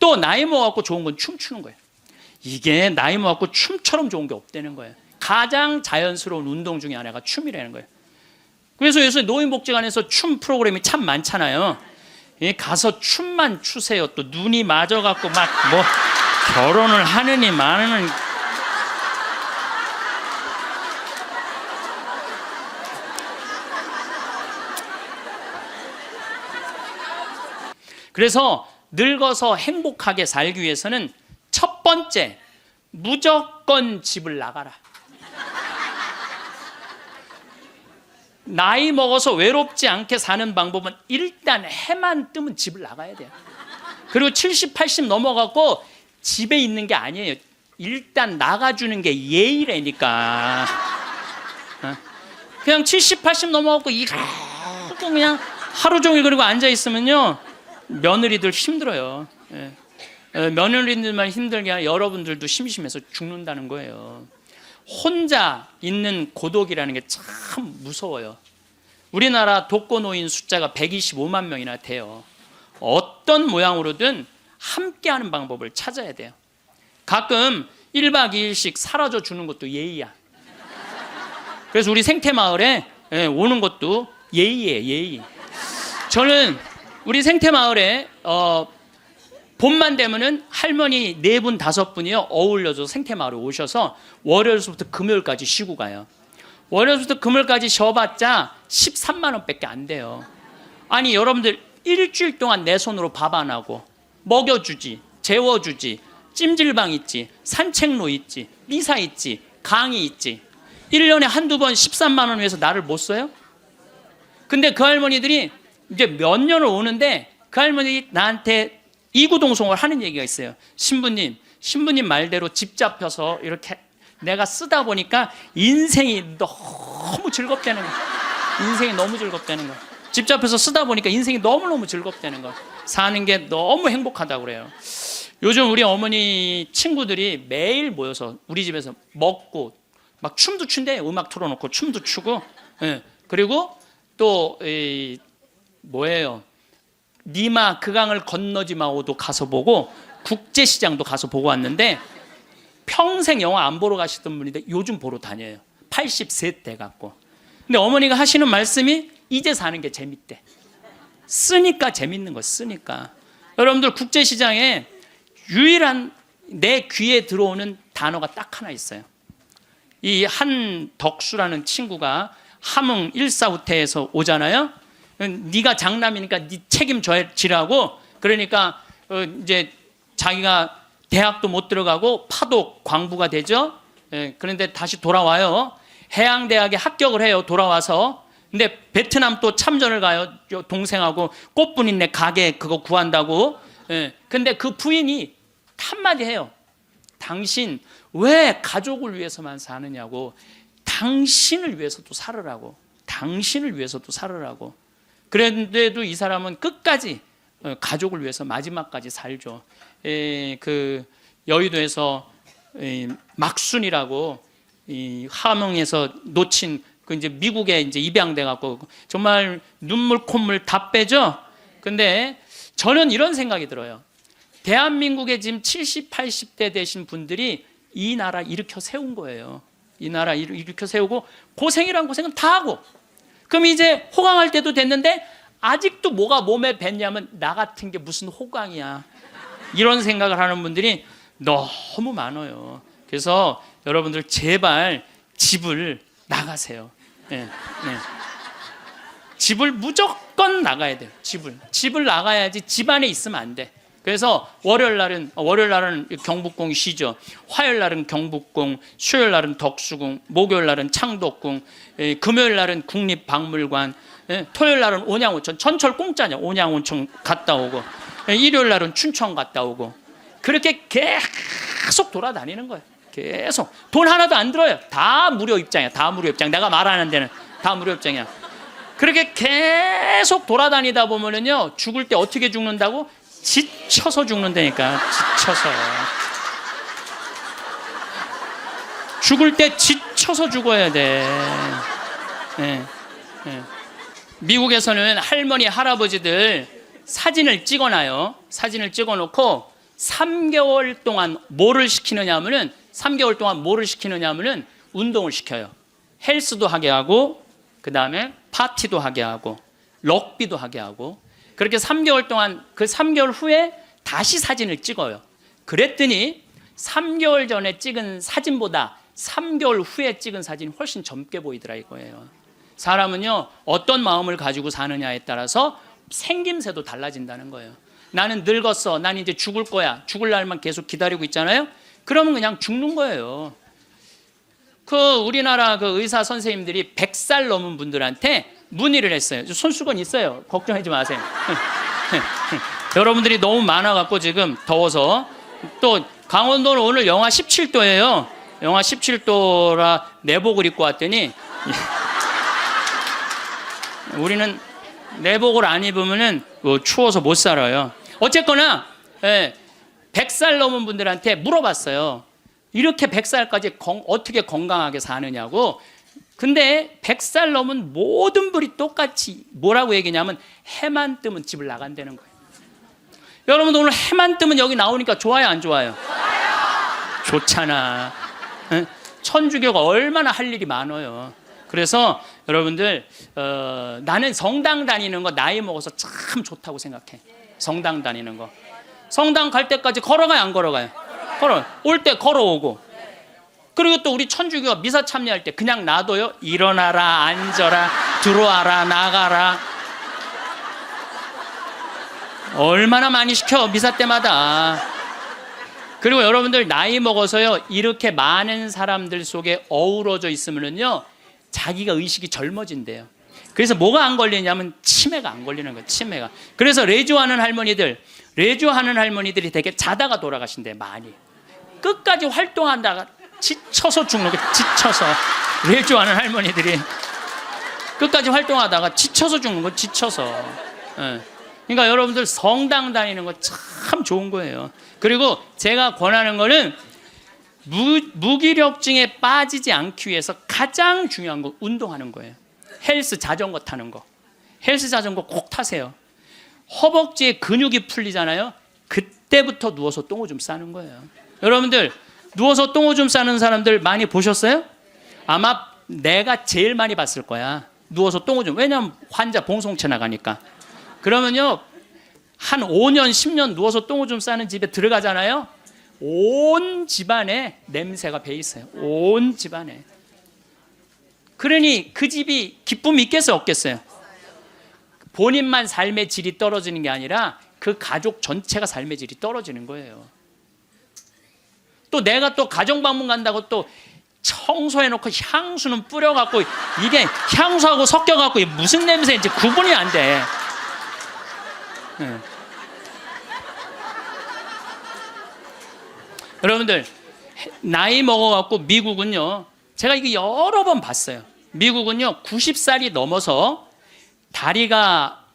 또 나이 먹어갖고 좋은 건 춤추는 거예요. 이게 나이 먹어갖고 춤처럼 좋은 게 없다는 거예요. 가장 자연스러운 운동 중에 하나가 춤이라는 거예요. 그래서 요새 노인복지관에서 춤 프로그램이 참 많잖아요. 가서 춤만 추세요. 또 눈이 맞아갖고 막 뭐 결혼을 하느니 마느니. 그래서 늙어서 행복하게 살기 위해서는 첫 번째, 무조건 집을 나가라. 나이 먹어서 외롭지 않게 사는 방법은 일단 해만 뜨면 집을 나가야 돼요. 그리고 70, 80 넘어가고 집에 있는 게 아니에요. 일단 나가주는 게 예의라니까. 그냥 70, 80 넘어가고 이거 그냥 하루 종일 그리고 앉아 있으면요, 며느리들 힘들어요. 며느리들만 힘들게 아니라 여러분들도 심심해서 죽는다는 거예요. 혼자 있는 고독이라는 게 참 무서워요. 우리나라 독거노인 숫자가 125만 명이나 돼요. 어떤 모양으로든 함께하는 방법을 찾아야 돼요. 가끔 1박 2일씩 사라져 주는 것도 예의야. 그래서 우리 생태마을에 오는 것도 예의예요, 예의. 저는 우리 생태마을에 봄만 되면은 할머니 4분, 5분이요 어울려서 생태마을에 오셔서 월요일부터 금요일까지 쉬고 가요. 월요일부터 금요일까지 쉬어봤자 13만 원밖에 안 돼요. 아니 여러분들 일주일 동안 내 손으로 밥 안 하고 먹여주지, 재워주지, 찜질방 있지, 산책로 있지, 미사 있지, 강의 있지. 1년에 한두 번 13만 원 위해서 나를 못 써요? 근데 그 할머니들이 이제 몇 년을 오는데 그 할머니들이 나한테 이구동성을 하는 얘기가 있어요. 신부님 말대로 집 잡혀서 이렇게 내가 쓰다 보니까 인생이 너무 즐겁다는 거야. 인생이 너무 즐겁다는 거야. 집 잡혀서 쓰다 보니까 인생이 너무너무 즐겁다는 거야. 사는 게 너무 행복하다고 그래요. 요즘 우리 어머니 친구들이 매일 모여서 우리 집에서 먹고 막 춤도 춘대요. 음악 틀어놓고 춤도 추고. 그리고 또 뭐예요? 니마 그 강을 건너지 마오도 가서 보고 국제시장도 가서 보고 왔는데 평생 영화 안 보러 가시던 분인데 요즘 보러 다녀요. 80세 돼 갖고. 근데 어머니가 하시는 말씀이 이제 사는 게 재밌대. 쓰니까 재밌는 거 쓰니까. 여러분들 국제시장에 유일한 내 귀에 들어오는 단어가 딱 하나 있어요. 이 한덕수라는 친구가 함흥 일사후퇴에서 오잖아요. 네가 장남이니까 네 책임져지라고. 그러니까 이제 자기가 대학도 못 들어가고 파독 광부가 되죠. 그런데 다시 돌아와요. 해양대학에 합격을 해요. 돌아와서. 근데 베트남 또 참전을 가요. 동생하고 꽃분이네 가게 그거 구한다고. 근데 그 부인이 한마디 해요. 당신 왜 가족을 위해서만 사느냐고. 당신을 위해서도 살으라고. 당신을 위해서도 살으라고. 그런데도 이 사람은 끝까지 가족을 위해서 마지막까지 살죠. 그 여의도에서 막순이라고 함흥에서 놓친 그 이제 미국에 이제 입양돼 갖고 정말 눈물 콧물 다 빼죠. 근데 저는 이런 생각이 들어요. 대한민국에 지금 70, 80대 되신 분들이 이 나라 일으켜 세운 거예요. 이 나라 일으켜 세우고 고생이란 고생은 다 하고. 그럼 이제 호강할 때도 됐는데 아직도 뭐가 몸에 뱉냐면 나 같은 게 무슨 호강이야. 이런 생각을 하는 분들이 너무 많아요. 그래서 여러분들 제발 집을 나가세요. 네. 집을 무조건 나가야 돼요. 집을 나가야지 집 안에 있으면 안 돼. 그래서 월요일 날은 경복궁이 쉬죠. 화요일 날은 경복궁, 수요일 날은 덕수궁, 목요일 날은 창덕궁, 금요일 날은 국립박물관, 토요일 날은 온양온천. 전철 공짜냐. 온양온천 갔다 오고, 일요일 날은 춘천 갔다 오고. 그렇게 계속 돌아다니는 거예요. 계속. 돈 하나도 안 들어요. 다 무료 입장이야. 다 무료 입장. 내가 말하는 데는 다 무료 입장이야. 그렇게 계속 돌아다니다 보면은요, 죽을 때 어떻게 죽는다고? 지쳐서 죽는다니까. 지쳐서. 죽을 때 지쳐서 죽어야 돼. 미국에서는 할머니, 할아버지들 사진을 찍어놔요. 사진을 찍어놓고 3개월 동안 뭐를 시키느냐 하면은 3개월 동안 뭐를 시키느냐 하면은 운동을 시켜요. 헬스도 하게 하고 그다음에 파티도 하게 하고 럭비도 하게 하고 그렇게 3개월 동안 그 3개월 후에 다시 사진을 찍어요. 그랬더니 3개월 전에 찍은 사진보다 3개월 후에 찍은 사진이 훨씬 젊게 보이더라 이거예요. 사람은요 어떤 마음을 가지고 사느냐에 따라서 생김새도 달라진다는 거예요. 나는 늙었어. 난 이제 죽을 거야. 죽을 날만 계속 기다리고 있잖아요. 그러면 그냥 죽는 거예요. 그 우리나라 그 의사 선생님들이 100살 넘은 분들한테 문의를 했어요. 손수건 있어요. 걱정하지 마세요. 여러분들이 너무 많아갖고 지금 더워서. 또 강원도는 오늘 영하 17도예요. 영하 17도라 내복을 입고 왔더니 우리는 내복을 안 입으면은 추워서 못 살아요. 어쨌거나 100살 넘은 분들한테 물어봤어요. 이렇게 100살까지 어떻게 건강하게 사느냐고. 근데 100살 넘은 모든 분이 똑같이 뭐라고 얘기냐면 해만 뜨면 집을 나간다는 거예요. 여러분 오늘 해만 뜨면 여기 나오니까 좋아요 안 좋아요? 좋잖아. 천주교가 얼마나 할 일이 많아요. 그래서 여러분들 나는 성당 다니는 거 나이 먹어서 참 좋다고 생각해. 성당 다니는 거. 성당 갈 때까지 걸어가요 안 걸어가요? 걸어. 올 때 걸어오고. 그리고 또 우리 천주교가 미사 참여할 때 그냥 놔둬요. 일어나라 앉아라 들어와라 나가라. 얼마나 많이 시켜 미사 때마다. 그리고 여러분들 나이 먹어서요 이렇게 많은 사람들 속에 어우러져 있으면요 자기가 의식이 젊어진대요. 그래서 뭐가 안 걸리냐면 치매가 안 걸리는 거예요. 치매가. 그래서 레주하는 할머니들이 되게 자다가 돌아가신대. 많이 끝까지 활동한다가 지쳐서 죽는 거예요. 지쳐서. 레주하는 할머니들이 끝까지 활동하다가 지쳐서 죽는 거예요. 지쳐서. 그러니까 여러분들 성당 다니는 거 참 좋은 거예요. 그리고 제가 권하는 거는 무기력증에 빠지지 않기 위해서 가장 중요한 거 운동하는 거예요. 헬스 자전거 타는 거. 헬스 자전거 꼭 타세요. 허벅지에 근육이 풀리잖아요. 그때부터 누워서 똥오줌 싸는 거예요. 여러분들 누워서 똥오줌 싸는 사람들 많이 보셨어요? 아마 내가 제일 많이 봤을 거야. 누워서 똥오줌. 왜냐면 환자 봉송체 나가니까. 그러면요 한 5년 10년 누워서 똥오줌 싸는 집에 들어가잖아요. 온 집안에 냄새가 배 있어요. 온 집안에. 그러니 그 집이 기쁨이 있겠어요 없겠어요? 본인만 삶의 질이 떨어지는 게 아니라 그 가족 전체가 삶의 질이 떨어지는 거예요. 또 내가 또 가정방문 간다고 또 청소해놓고 향수는 뿌려갖고 이게 향수하고 섞여갖고 무슨 냄새인지 구분이 안 돼. 여러분들 나이 먹어갖고 미국은요 제가 이거 여러 번 봤어요. 미국은요 90살이 넘어서 다리가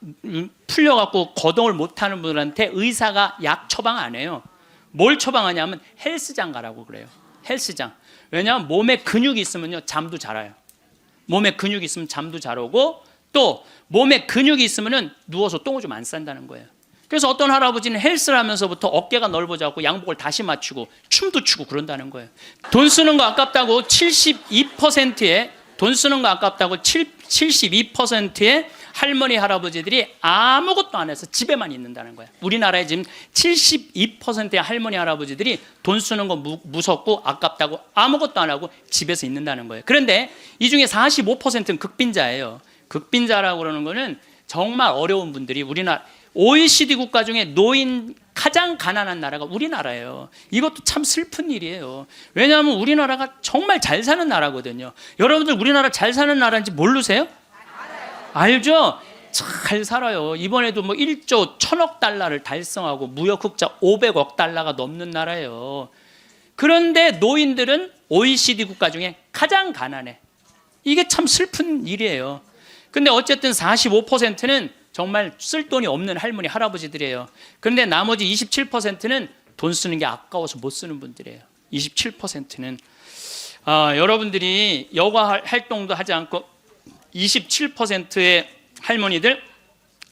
풀려갖고 거동을 못하는 분들한테 의사가 약 처방 안 해요. 뭘 처방하냐면 헬스장 가라고 그래요. 헬스장. 왜냐하면 몸에 근육이 있으면요 잠도 잘 와요. 몸에 근육이 있으면 잠도 잘 오고 또 몸에 근육이 있으면은 누워서 똥오줌 안 싼다는 거예요. 그래서 어떤 할아버지는 헬스를 하면서부터 어깨가 넓어져갖고 양복을 다시 맞추고 춤도 추고 그런다는 거예요. 돈 쓰는 거 아깝다고 72%의 돈 쓰는 거 아깝다고 72%의 할머니 할아버지들이 아무것도 안 해서 집에만 있는다는 거예요. 우리나라에 지금 72%의 할머니 할아버지들이 돈 쓰는 거 무섭고 아깝다고 아무것도 안 하고 집에서 있는다는 거예요. 그런데 이 중에 45%는 극빈자예요. 극빈자라고 그러는 거는 정말 어려운 분들이 우리나라 OECD 국가 중에 노인 가장 가난한 나라가 우리나라예요. 이것도 참 슬픈 일이에요. 왜냐하면 우리나라가 정말 잘 사는 나라거든요. 여러분들 우리나라 잘 사는 나라인지 모르세요? 알죠? 잘 살아요. 이번에도 뭐 1조 1000억 달러를 달성하고 무역 흑자 500억 달러가 넘는 나라예요. 그런데 노인들은 OECD 국가 중에 가장 가난해. 이게 참 슬픈 일이에요. 근데 어쨌든 45%는 정말 쓸 돈이 없는 할머니 할아버지들이에요. 그런데 나머지 27%는 돈 쓰는 게 아까워서 못 쓰는 분들이에요. 27%는 여러분들이 여가 활동도 하지 않고 27%의 할머니들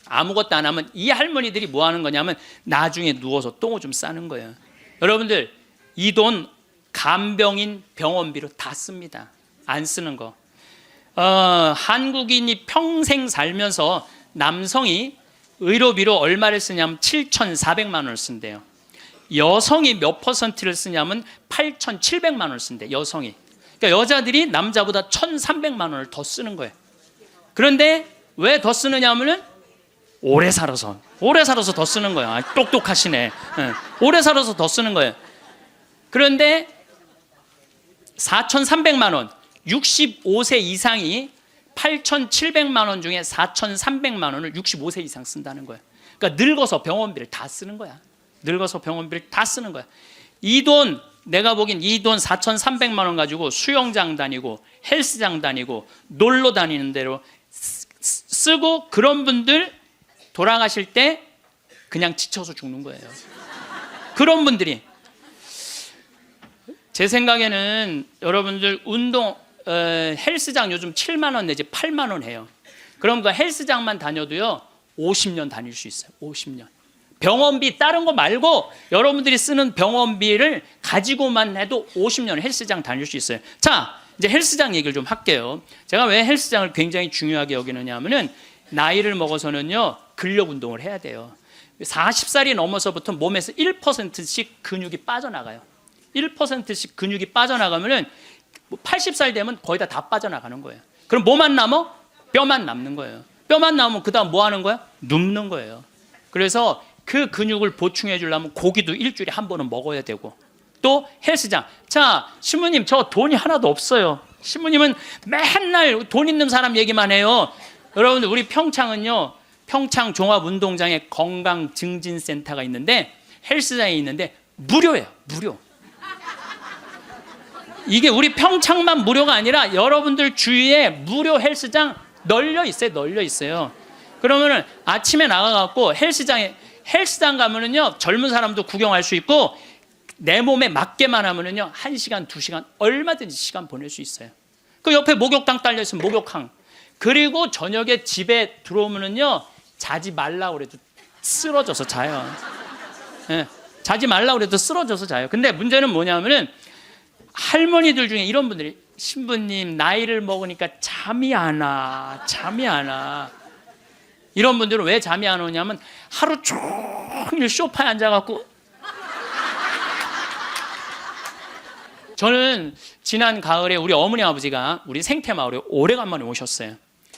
아무것도 안 하면 이 할머니들이 뭐 하는 거냐면 나중에 누워서 똥 오줌 싸는 거예요. 여러분들 이 돈 간병인 병원비로 다 씁니다. 안 쓰는 거. 한국인이 평생 살면서 남성이 의료비로 얼마를 쓰냐면 7,400만 원을 쓴대요. 여성이 몇 퍼센트를 쓰냐면 8,700만 원을 쓴대. 여성이. 그러니까 여자들이 남자보다 1,300만 원을 더 쓰는 거예요. 그런데 왜 더 쓰느냐 하면은 오래 살아서 더 쓰는 거예요. 아, 똑똑하시네. 오래 살아서 더 쓰는 거예요. 그런데 4,300만 원, 65세 이상이 8,700만 원 중에 4,300만 원을 65세 이상 쓴다는 거예요. 그러니까 늙어서 병원비를 다 쓰는 거야. 늙어서 병원비를 다 쓰는 거야. 이 돈, 내가 보기엔 이 돈 4,300만 원 가지고 수영장 다니고 헬스장 다니고 놀러 다니는 대로 쓰고, 그런 분들 돌아가실 때 그냥 지쳐서 죽는 거예요. 그런 분들이. 제 생각에는 여러분들 운동 헬스장 요즘 7만 원 내지 8만 원 해요. 그럼 그 헬스장만 다녀도요 50년 다닐 수 있어요. 50년. 병원비 다른 거 말고 여러분들이 쓰는 병원비를 가지고만 해도 50년 헬스장 다닐 수 있어요. 자, 이제 헬스장 얘기를 좀 할게요. 제가 왜 헬스장을 굉장히 중요하게 여기느냐 하면은 나이를 먹어서는요 근력 운동을 해야 돼요. 40살이 넘어서부터 몸에서 1%씩 근육이 빠져나가요. 1%씩 근육이 빠져나가면은 80살 되면 거의 다 빠져나가는 거예요. 그럼 뭐만 남아? 뼈만 남는 거예요. 뼈만 남으면 그 다음 뭐 하는 거야? 눕는 거예요. 그래서 그 근육을 보충해 주려면 고기도 일주일에 한 번은 먹어야 되고, 또 헬스장. 자, 신부님 저 돈이 하나도 없어요. 신부님은 맨날 돈 있는 사람 얘기만 해요. 여러분들 우리 평창은요, 평창 종합운동장에 건강증진센터가 있는데, 헬스장에 있는데 무료예요. 무료. 이게 우리 평창만 무료가 아니라 여러분들 주위에 무료 헬스장 널려 있어요. 그러면은 아침에 나가갖고 헬스장 가면은요 젊은 사람도 구경할 수 있고, 내 몸에 맞게만 하면은요 1시간, 2시간 얼마든지 시간 보낼 수 있어요. 그 옆에 목욕탕 딸려 있으면 목욕탕. 그리고 저녁에 집에 들어오면은요 자지 말라고 그래도 쓰러져서 자요. 네, 자지 말라고 그래도 쓰러져서 자요. 근데 문제는 뭐냐면은 할머니들 중에 이런 분들이, 신부님 나이를 먹으니까 잠이 안 와. 이런 분들은 왜 잠이 안 오냐면 하루 종일 소파에 앉아갖고. 저는 지난 가을에 우리 어머니 아버지가 우리 생태마을에 오래간만에 오셨어요.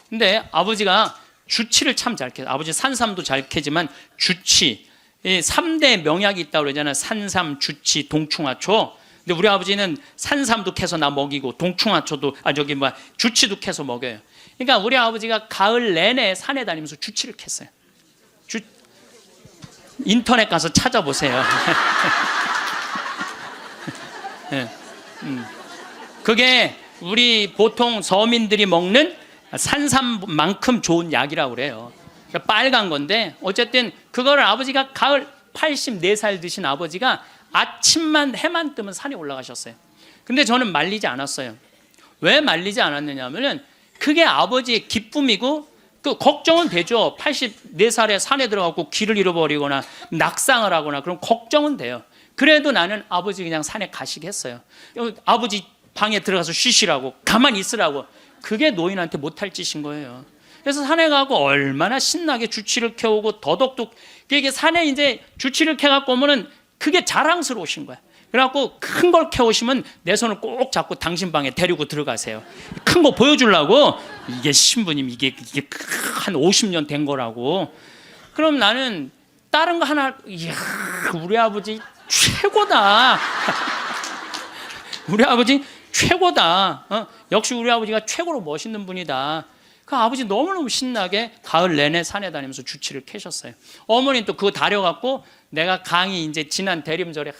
근데 아버지가 주치를 참 잘 캐요. 아버지 산삼도 잘 캐지만 주치, 3대 명약이 있다고 그러잖아요. 산삼, 주치, 동충하초. 근데 우리 아버지는 산삼도 캐서 나 먹이고 동충하초도 주치도 캐서 먹여요. 그러니까 우리 아버지가 가을 내내 산에 다니면서 주치를 캤어요. 인터넷 가서 찾아보세요. 네. 그게 우리 보통 서민들이 먹는 산삼만큼 좋은 약이라고 그래요. 그러니까 빨간 건데, 어쨌든 그거를 아버지가 가을 84살 드신 아버지가 아침만 해만 뜨면 산에 올라가셨어요. 근데 저는 말리지 않았어요. 왜 말리지 않았느냐 하면은 그게 아버지의 기쁨이고, 그 걱정은 되죠. 84살에 산에 들어가고 길을 잃어버리거나 낙상을 하거나 그럼 걱정은 돼요. 그래도 나는 아버지 그냥 산에 가시게 했어요. 아버지 방에 들어가서 쉬시라고, 가만히 있으라고. 그게 노인한테 못할 짓인 거예요. 그래서 산에 가고 얼마나 신나게 주치를 캐오고 더덕도, 이게 산에 이제 주치를 캐갖고 오면은 그게 자랑스러우신 거야. 그래갖고 큰 걸 캐오시면 내 손을 꼭 잡고 당신 방에 데리고 들어가세요. 큰 거 보여주려고. 이게 신부님 이게 한 50년 된 거라고. 그럼 나는 다른 거 하나, 이야 우리 아버지 최고다. 우리 아버지 최고다. 역시 우리 아버지가 최고로 멋있는 분이다. 그 아버지 너무너무 신나게 가을 내내 산에 다니면서 주치를 캐셨어요. 어머니는 또 그거 다려갖고, 내가 강의 이제 지난 대림절에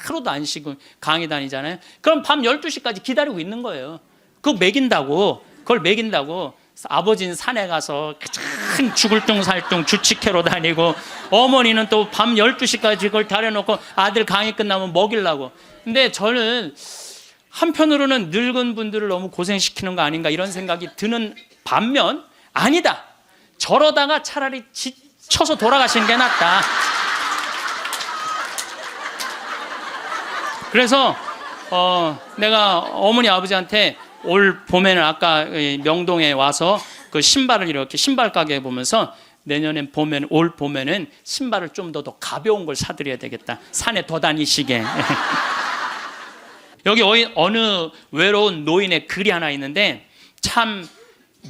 하루도 안 쉬고 강의 다니잖아요. 그럼 밤 12시까지 기다리고 있는 거예요. 그거 먹인다고. 그걸 먹인다고. 아버지는 산에 가서 참 죽을 둥 살둥 주치 캐러 다니고, 어머니는 또 밤 12시까지 그걸 다려놓고 아들 강의 끝나면 먹이려고. 근데 저는 한편으로는 늙은 분들을 너무 고생시키는 거 아닌가 이런 생각이 드는 반면, 아니다. 저러다가 차라리 지쳐서 돌아가시는 게 낫다. 그래서 내가 어머니 아버지한테 올 봄에는 아까 명동에 와서 그 신발을 이렇게 신발 가게 보면서 내년엔 올 봄에는 신발을 좀 더 가벼운 걸 사드려야 되겠다. 산에 더 다니시게. 여기 어느 외로운 노인의 글이 하나 있는데 참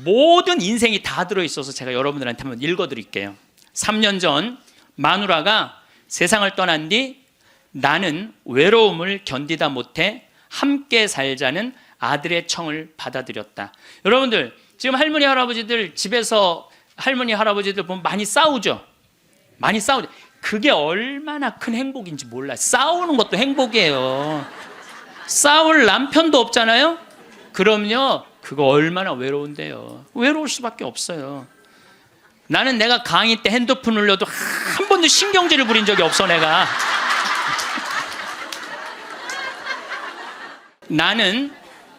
모든 인생이 다 들어있어서 제가 여러분들한테 한번 읽어드릴게요. 3년 전 마누라가 세상을 떠난 뒤 나는 외로움을 견디다 못해 함께 살자는 아들의 청을 받아들였다. 여러분들 지금 할머니 할아버지들 집에서 할머니 할아버지들 보면 많이 싸우죠. 많이 싸우죠. 그게 얼마나 큰 행복인지 몰라요. 싸우는 것도 행복이에요. 싸울 남편도 없잖아요. 그럼요 그거 얼마나 외로운데요. 외로울 수밖에 없어요. 나는 내가 강의 때 핸드폰 울려도 한 번도 신경질을 부린 적이 없어. 내가 나는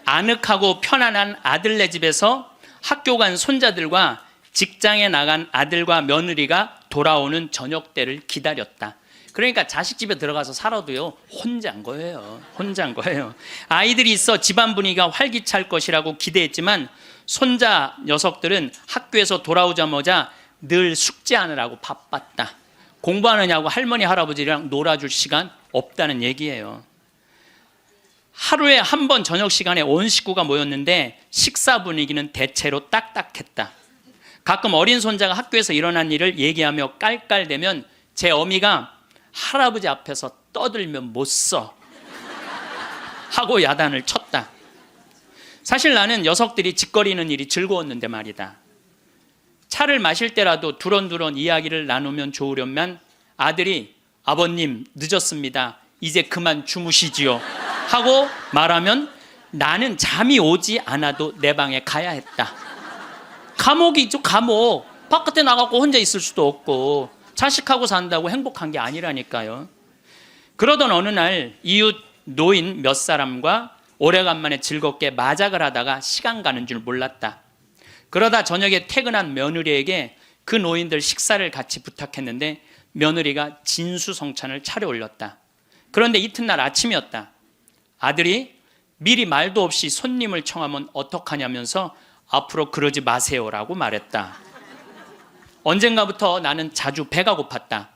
아늑하고 편안한 아들네 집에서 학교 간 손자들과 직장에 나간 아들과 며느리가 돌아오는 저녁 때를 기다렸다. 그러니까 자식 집에 들어가서 살아도요 혼자인 거예요. 혼자인 거예요. 아이들이 있어 집안 분위기가 활기찰 것이라고 기대했지만 손자 녀석들은 학교에서 돌아오자마자 늘 숙제하느라고 바빴다. 공부하느냐고 할머니 할아버지랑 놀아줄 시간 없다는 얘기예요. 하루에 한 번 저녁 시간에 온 식구가 모였는데 식사 분위기는 대체로 딱딱했다. 가끔 어린 손자가 학교에서 일어난 일을 얘기하며 깔깔대면 제 어미가 할아버지 앞에서 떠들면 못 써 하고 야단을 쳤다. 사실 나는 녀석들이 짓거리는 일이 즐거웠는데 말이다. 차를 마실 때라도 두런두런 이야기를 나누면 좋으련만 아들이 아버님 늦었습니다. 이제 그만 주무시지요 하고 말하면 나는 잠이 오지 않아도 내 방에 가야 했다. 감옥이 있죠. 감옥. 바깥에 나가고 혼자 있을 수도 없고 자식하고 산다고 행복한 게 아니라니까요. 그러던 어느 날 이웃 노인 몇 사람과 오래간만에 즐겁게 마작을 하다가 시간 가는 줄 몰랐다. 그러다 저녁에 퇴근한 며느리에게 그 노인들 식사를 같이 부탁했는데 며느리가 진수성찬을 차려 올렸다. 그런데 이튿날 아침이었다. 아들이 미리 말도 없이 손님을 청하면 어떡하냐면서 앞으로 그러지 마세요라고 말했다. 언젠가부터 나는 자주 배가 고팠다.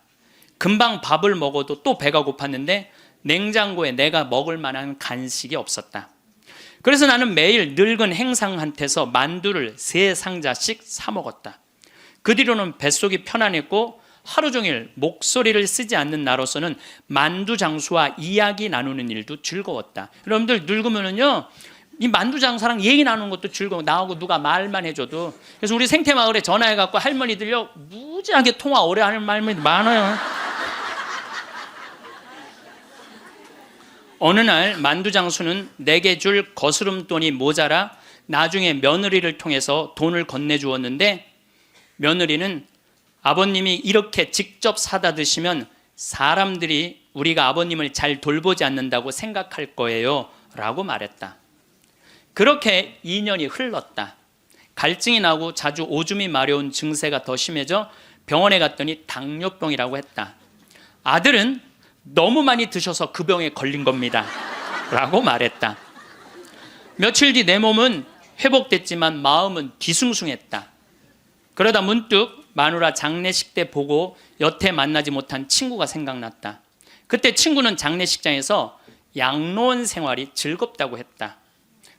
금방 밥을 먹어도 또 배가 고팠는데 냉장고에 내가 먹을 만한 간식이 없었다. 그래서 나는 매일 늙은 행상한테서 만두를 3상자씩 사 먹었다. 그 뒤로는 뱃속이 편안했고 하루 종일 목소리를 쓰지 않는 나로서는 만두 장수와 이야기 나누는 일도 즐거웠다. 여러분들 늙으면은요 이 만두 장사랑 얘기 나누는 것도 즐거워. 나하고 누가 말만 해줘도. 그래서 우리 생태마을에 전화해갖고 할머니들요 무지하게 통화 오래 하는 말이 많아요. 어느 날 만두 장수는 내게 줄 거스름돈이 모자라 나중에 며느리를 통해서 돈을 건네주었는데 며느리는 아버님이 이렇게 직접 사다 드시면 사람들이 우리가 아버님을 잘 돌보지 않는다고 생각할 거예요 라고 말했다. 그렇게 2년이 흘렀다. 갈증이 나고 자주 오줌이 마려운 증세가 더 심해져 병원에 갔더니 당뇨병이라고 했다. 아들은 너무 많이 드셔서 그 병에 걸린 겁니다 라고 말했다. 며칠 뒤 내 몸은 회복됐지만 마음은 뒤숭숭했다. 그러다 문득 마누라 장례식 때 보고 여태 만나지 못한 친구가 생각났다. 그때 친구는 장례식장에서 양로원 생활이 즐겁다고 했다.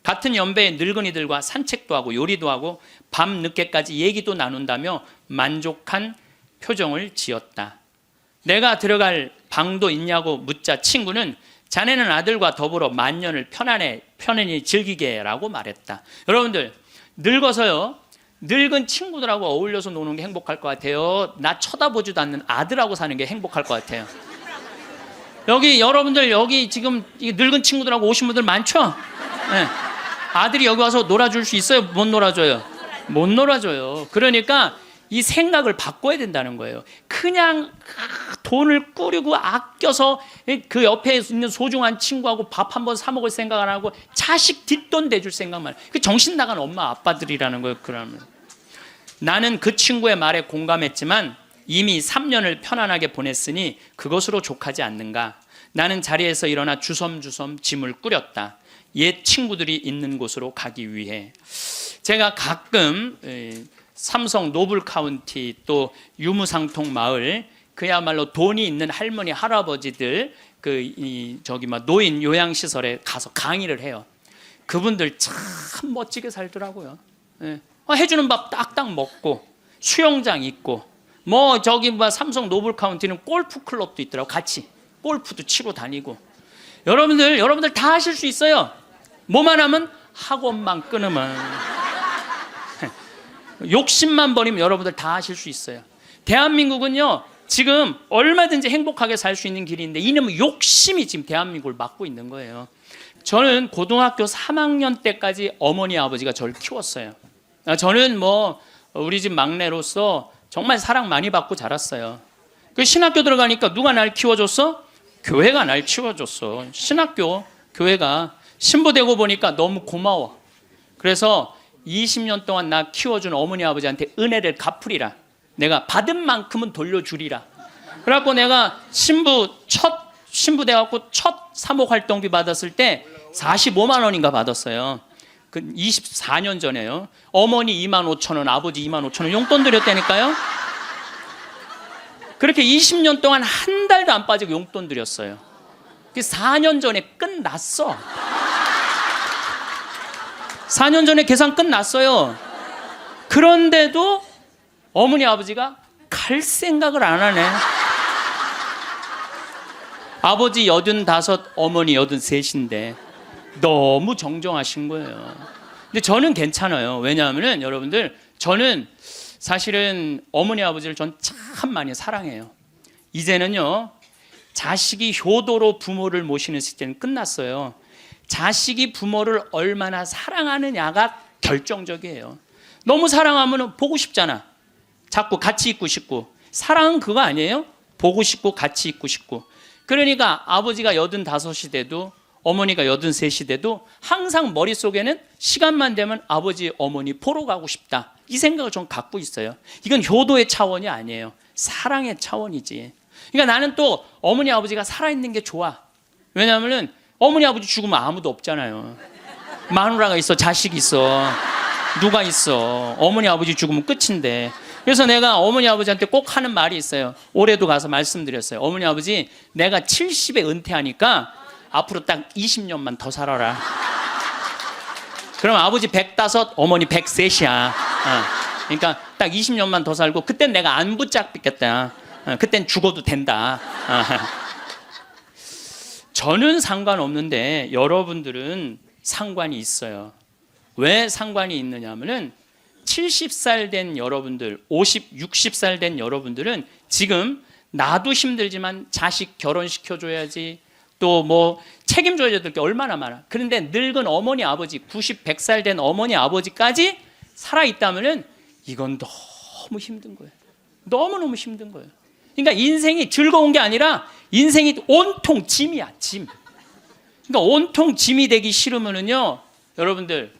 같은 연배의 늙은이들과 산책도 하고 요리도 하고 밤 늦게까지 얘기도 나눈다며 만족한 표정을 지었다. 내가 들어갈 방도 있냐고 묻자 친구는 자네는 아들과 더불어 만년을 편안히 즐기게 라고 말했다. 여러분들 늙어서요 늙은 친구들하고 어울려서 노는 게 행복할 것 같아요. 나 쳐다보지도 않는 아들하고 사는 게 행복할 것 같아요. 여러분들 여기 지금 늙은 친구들하고 오신 분들 많죠? 네. 아들이 여기 와서 놀아줄 수 있어요? 못 놀아줘요? 못 놀아줘요. 그러니까 이 생각을 바꿔야 된다는 거예요. 그냥 돈을 꾸리고 아껴서 그 옆에 있는 소중한 친구하고 밥 한번 사 먹을 생각 안 하고 자식 뒷돈 대줄 생각만 해요. 그 정신 나간 엄마 아빠들이라는 거예요. 그러면 나는 그 친구의 말에 공감했지만 이미 3년을 편안하게 보냈으니 그것으로 족하지 않는가. 나는 자리에서 일어나 주섬주섬 짐을 꾸렸다. 옛 친구들이 있는 곳으로 가기 위해. 제가 가끔 삼성 노블카운티 또 유무상통 마을, 그야말로 돈이 있는 할머니 할아버지들 노인 요양시설에 가서 강의를 해요. 그분들 참 멋지게 살더라고요. 해주는 밥 딱딱 먹고 수영장 있고 삼성 노블카운티는 골프 클럽도 있더라고. 같이 골프도 치러 다니고. 여러분들 다 하실 수 있어요. 뭐만 하면, 학원만 끊으면, 욕심만 버리면 여러분들 다 하실 수 있어요. 대한민국은요 지금 얼마든지 행복하게 살 수 있는 길인데 이놈의 욕심이 지금 대한민국을 막고 있는 거예요. 저는 고등학교 3학년 때까지 어머니 아버지가 저를 키웠어요. 저는 우리 집 막내로서 정말 사랑 많이 받고 자랐어요. 그 신학교 들어가니까 누가 날 키워줬어? 교회가 날 키워줬어. 신학교, 교회가. 신부 되고 보니까 너무 고마워. 그래서 20년 동안 나 키워준 어머니 아버지한테 은혜를 갚으리라. 내가 받은 만큼은 돌려주리라. 그래갖고 내가 신부 돼갖고 첫 사목 활동비 받았을 때 45만 원인가 받았어요. 그 24년 전에요. 어머니 25,000원, 아버지 25,000원 용돈 드렸다니까요. 그렇게 20년 동안 한 달도 안 빠지고 용돈 드렸어요. 4년 전에 끝났어. 4년 전에 계산 끝났어요. 그런데도 어머니 아버지가 갈 생각을 안 하네. 아버지 85, 어머니 83인데 너무 정정하신 거예요. 근데 저는 괜찮아요. 왜냐하면 여러분들, 저는 사실은 어머니 아버지를 전 참 많이 사랑해요. 이제는요 자식이 효도로 부모를 모시는 시대는 끝났어요. 자식이 부모를 얼마나 사랑하느냐가 결정적이에요. 너무 사랑하면 보고 싶잖아. 자꾸 같이 있고 싶고. 사랑은 그거 아니에요? 보고 싶고 같이 있고 싶고. 그러니까 아버지가 85이 돼도 어머니가 83이 돼도 항상 머릿속에는 시간만 되면 아버지 어머니 보러 가고 싶다, 이 생각을 좀 갖고 있어요. 이건 효도의 차원이 아니에요. 사랑의 차원이지. 그러니까 나는 또 어머니 아버지가 살아있는 게 좋아. 왜냐하면 어머니 아버지 죽으면 아무도 없잖아요. 마누라가 있어, 자식이 있어, 누가 있어. 어머니 아버지 죽으면 끝인데. 그래서 내가 어머니 아버지한테 꼭 하는 말이 있어요. 올해도 가서 말씀드렸어요. 어머니 아버지, 내가 70에 은퇴하니까 앞으로 딱 20년만 더 살아라. 그럼 아버지 105, 어머니 103이야. 그러니까 딱 20년만 더 살고 그땐 내가 안 붙잡겠다. 그땐 죽어도 된다. 저는 상관없는데 여러분들은 상관이 있어요. 왜 상관이 있느냐 하면은 70살 된 여러분들, 50, 60살 된 여러분들은 지금 나도 힘들지만 자식 결혼시켜줘야지, 또 책임져야 될 게 얼마나 많아. 그런데 늙은 어머니 아버지, 90, 100살 된 어머니 아버지까지 살아있다면은 이건 너무 힘든 거예요. 너무너무 힘든 거예요. 그러니까 인생이 즐거운 게 아니라 인생이 온통 짐이야, 짐. 그러니까 온통 짐이 되기 싫으면은요, 여러분들,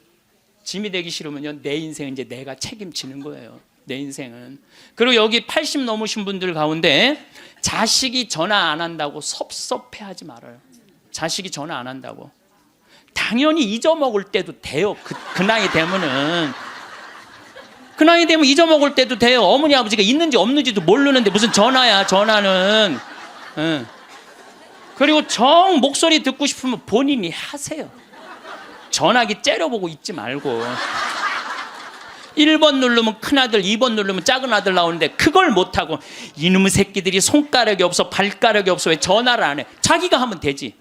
짐이 되기 싫으면요, 내 인생은 이제 내가 책임지는 거예요. 내 인생은. 그리고 여기 80 넘으신 분들 가운데 자식이 전화 안 한다고 섭섭해하지 말아요. 자식이 전화 안 한다고. 당연히 잊어먹을 때도 돼요. 그 나이 되면은. 그 나이 되면 잊어먹을 때도 돼요. 어머니 아버지가 있는지 없는지도 모르는데 무슨 전화야, 전화는. 그리고 정 목소리 듣고 싶으면 본인이 하세요. 전화기 째려보고 있지 말고. 1번 누르면 큰아들, 2번 누르면 작은 아들 나오는데 그걸 못하고 이놈의 새끼들이 손가락이 없어, 발가락이 없어, 왜 전화를 안 해? 자기가 하면 되지.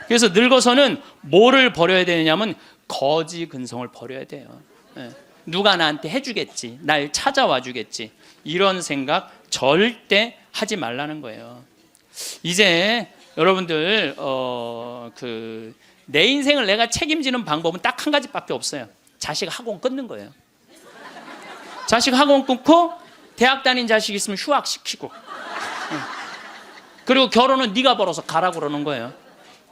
그래서 늙어서는 뭐를 버려야 되느냐면 거지 근성을 버려야 돼요. 누가 나한테 해주겠지, 날 찾아와 주겠지, 이런 생각 절대 하지 말라는 거예요. 이제 여러분들 내 인생을 내가 책임지는 방법은 딱 한 가지밖에 없어요. 자식 학원 끊는 거예요. 자식 학원 끊고 대학 다닌 자식 있으면 휴학시키고, 그리고 결혼은 네가 벌어서 가라고 그러는 거예요.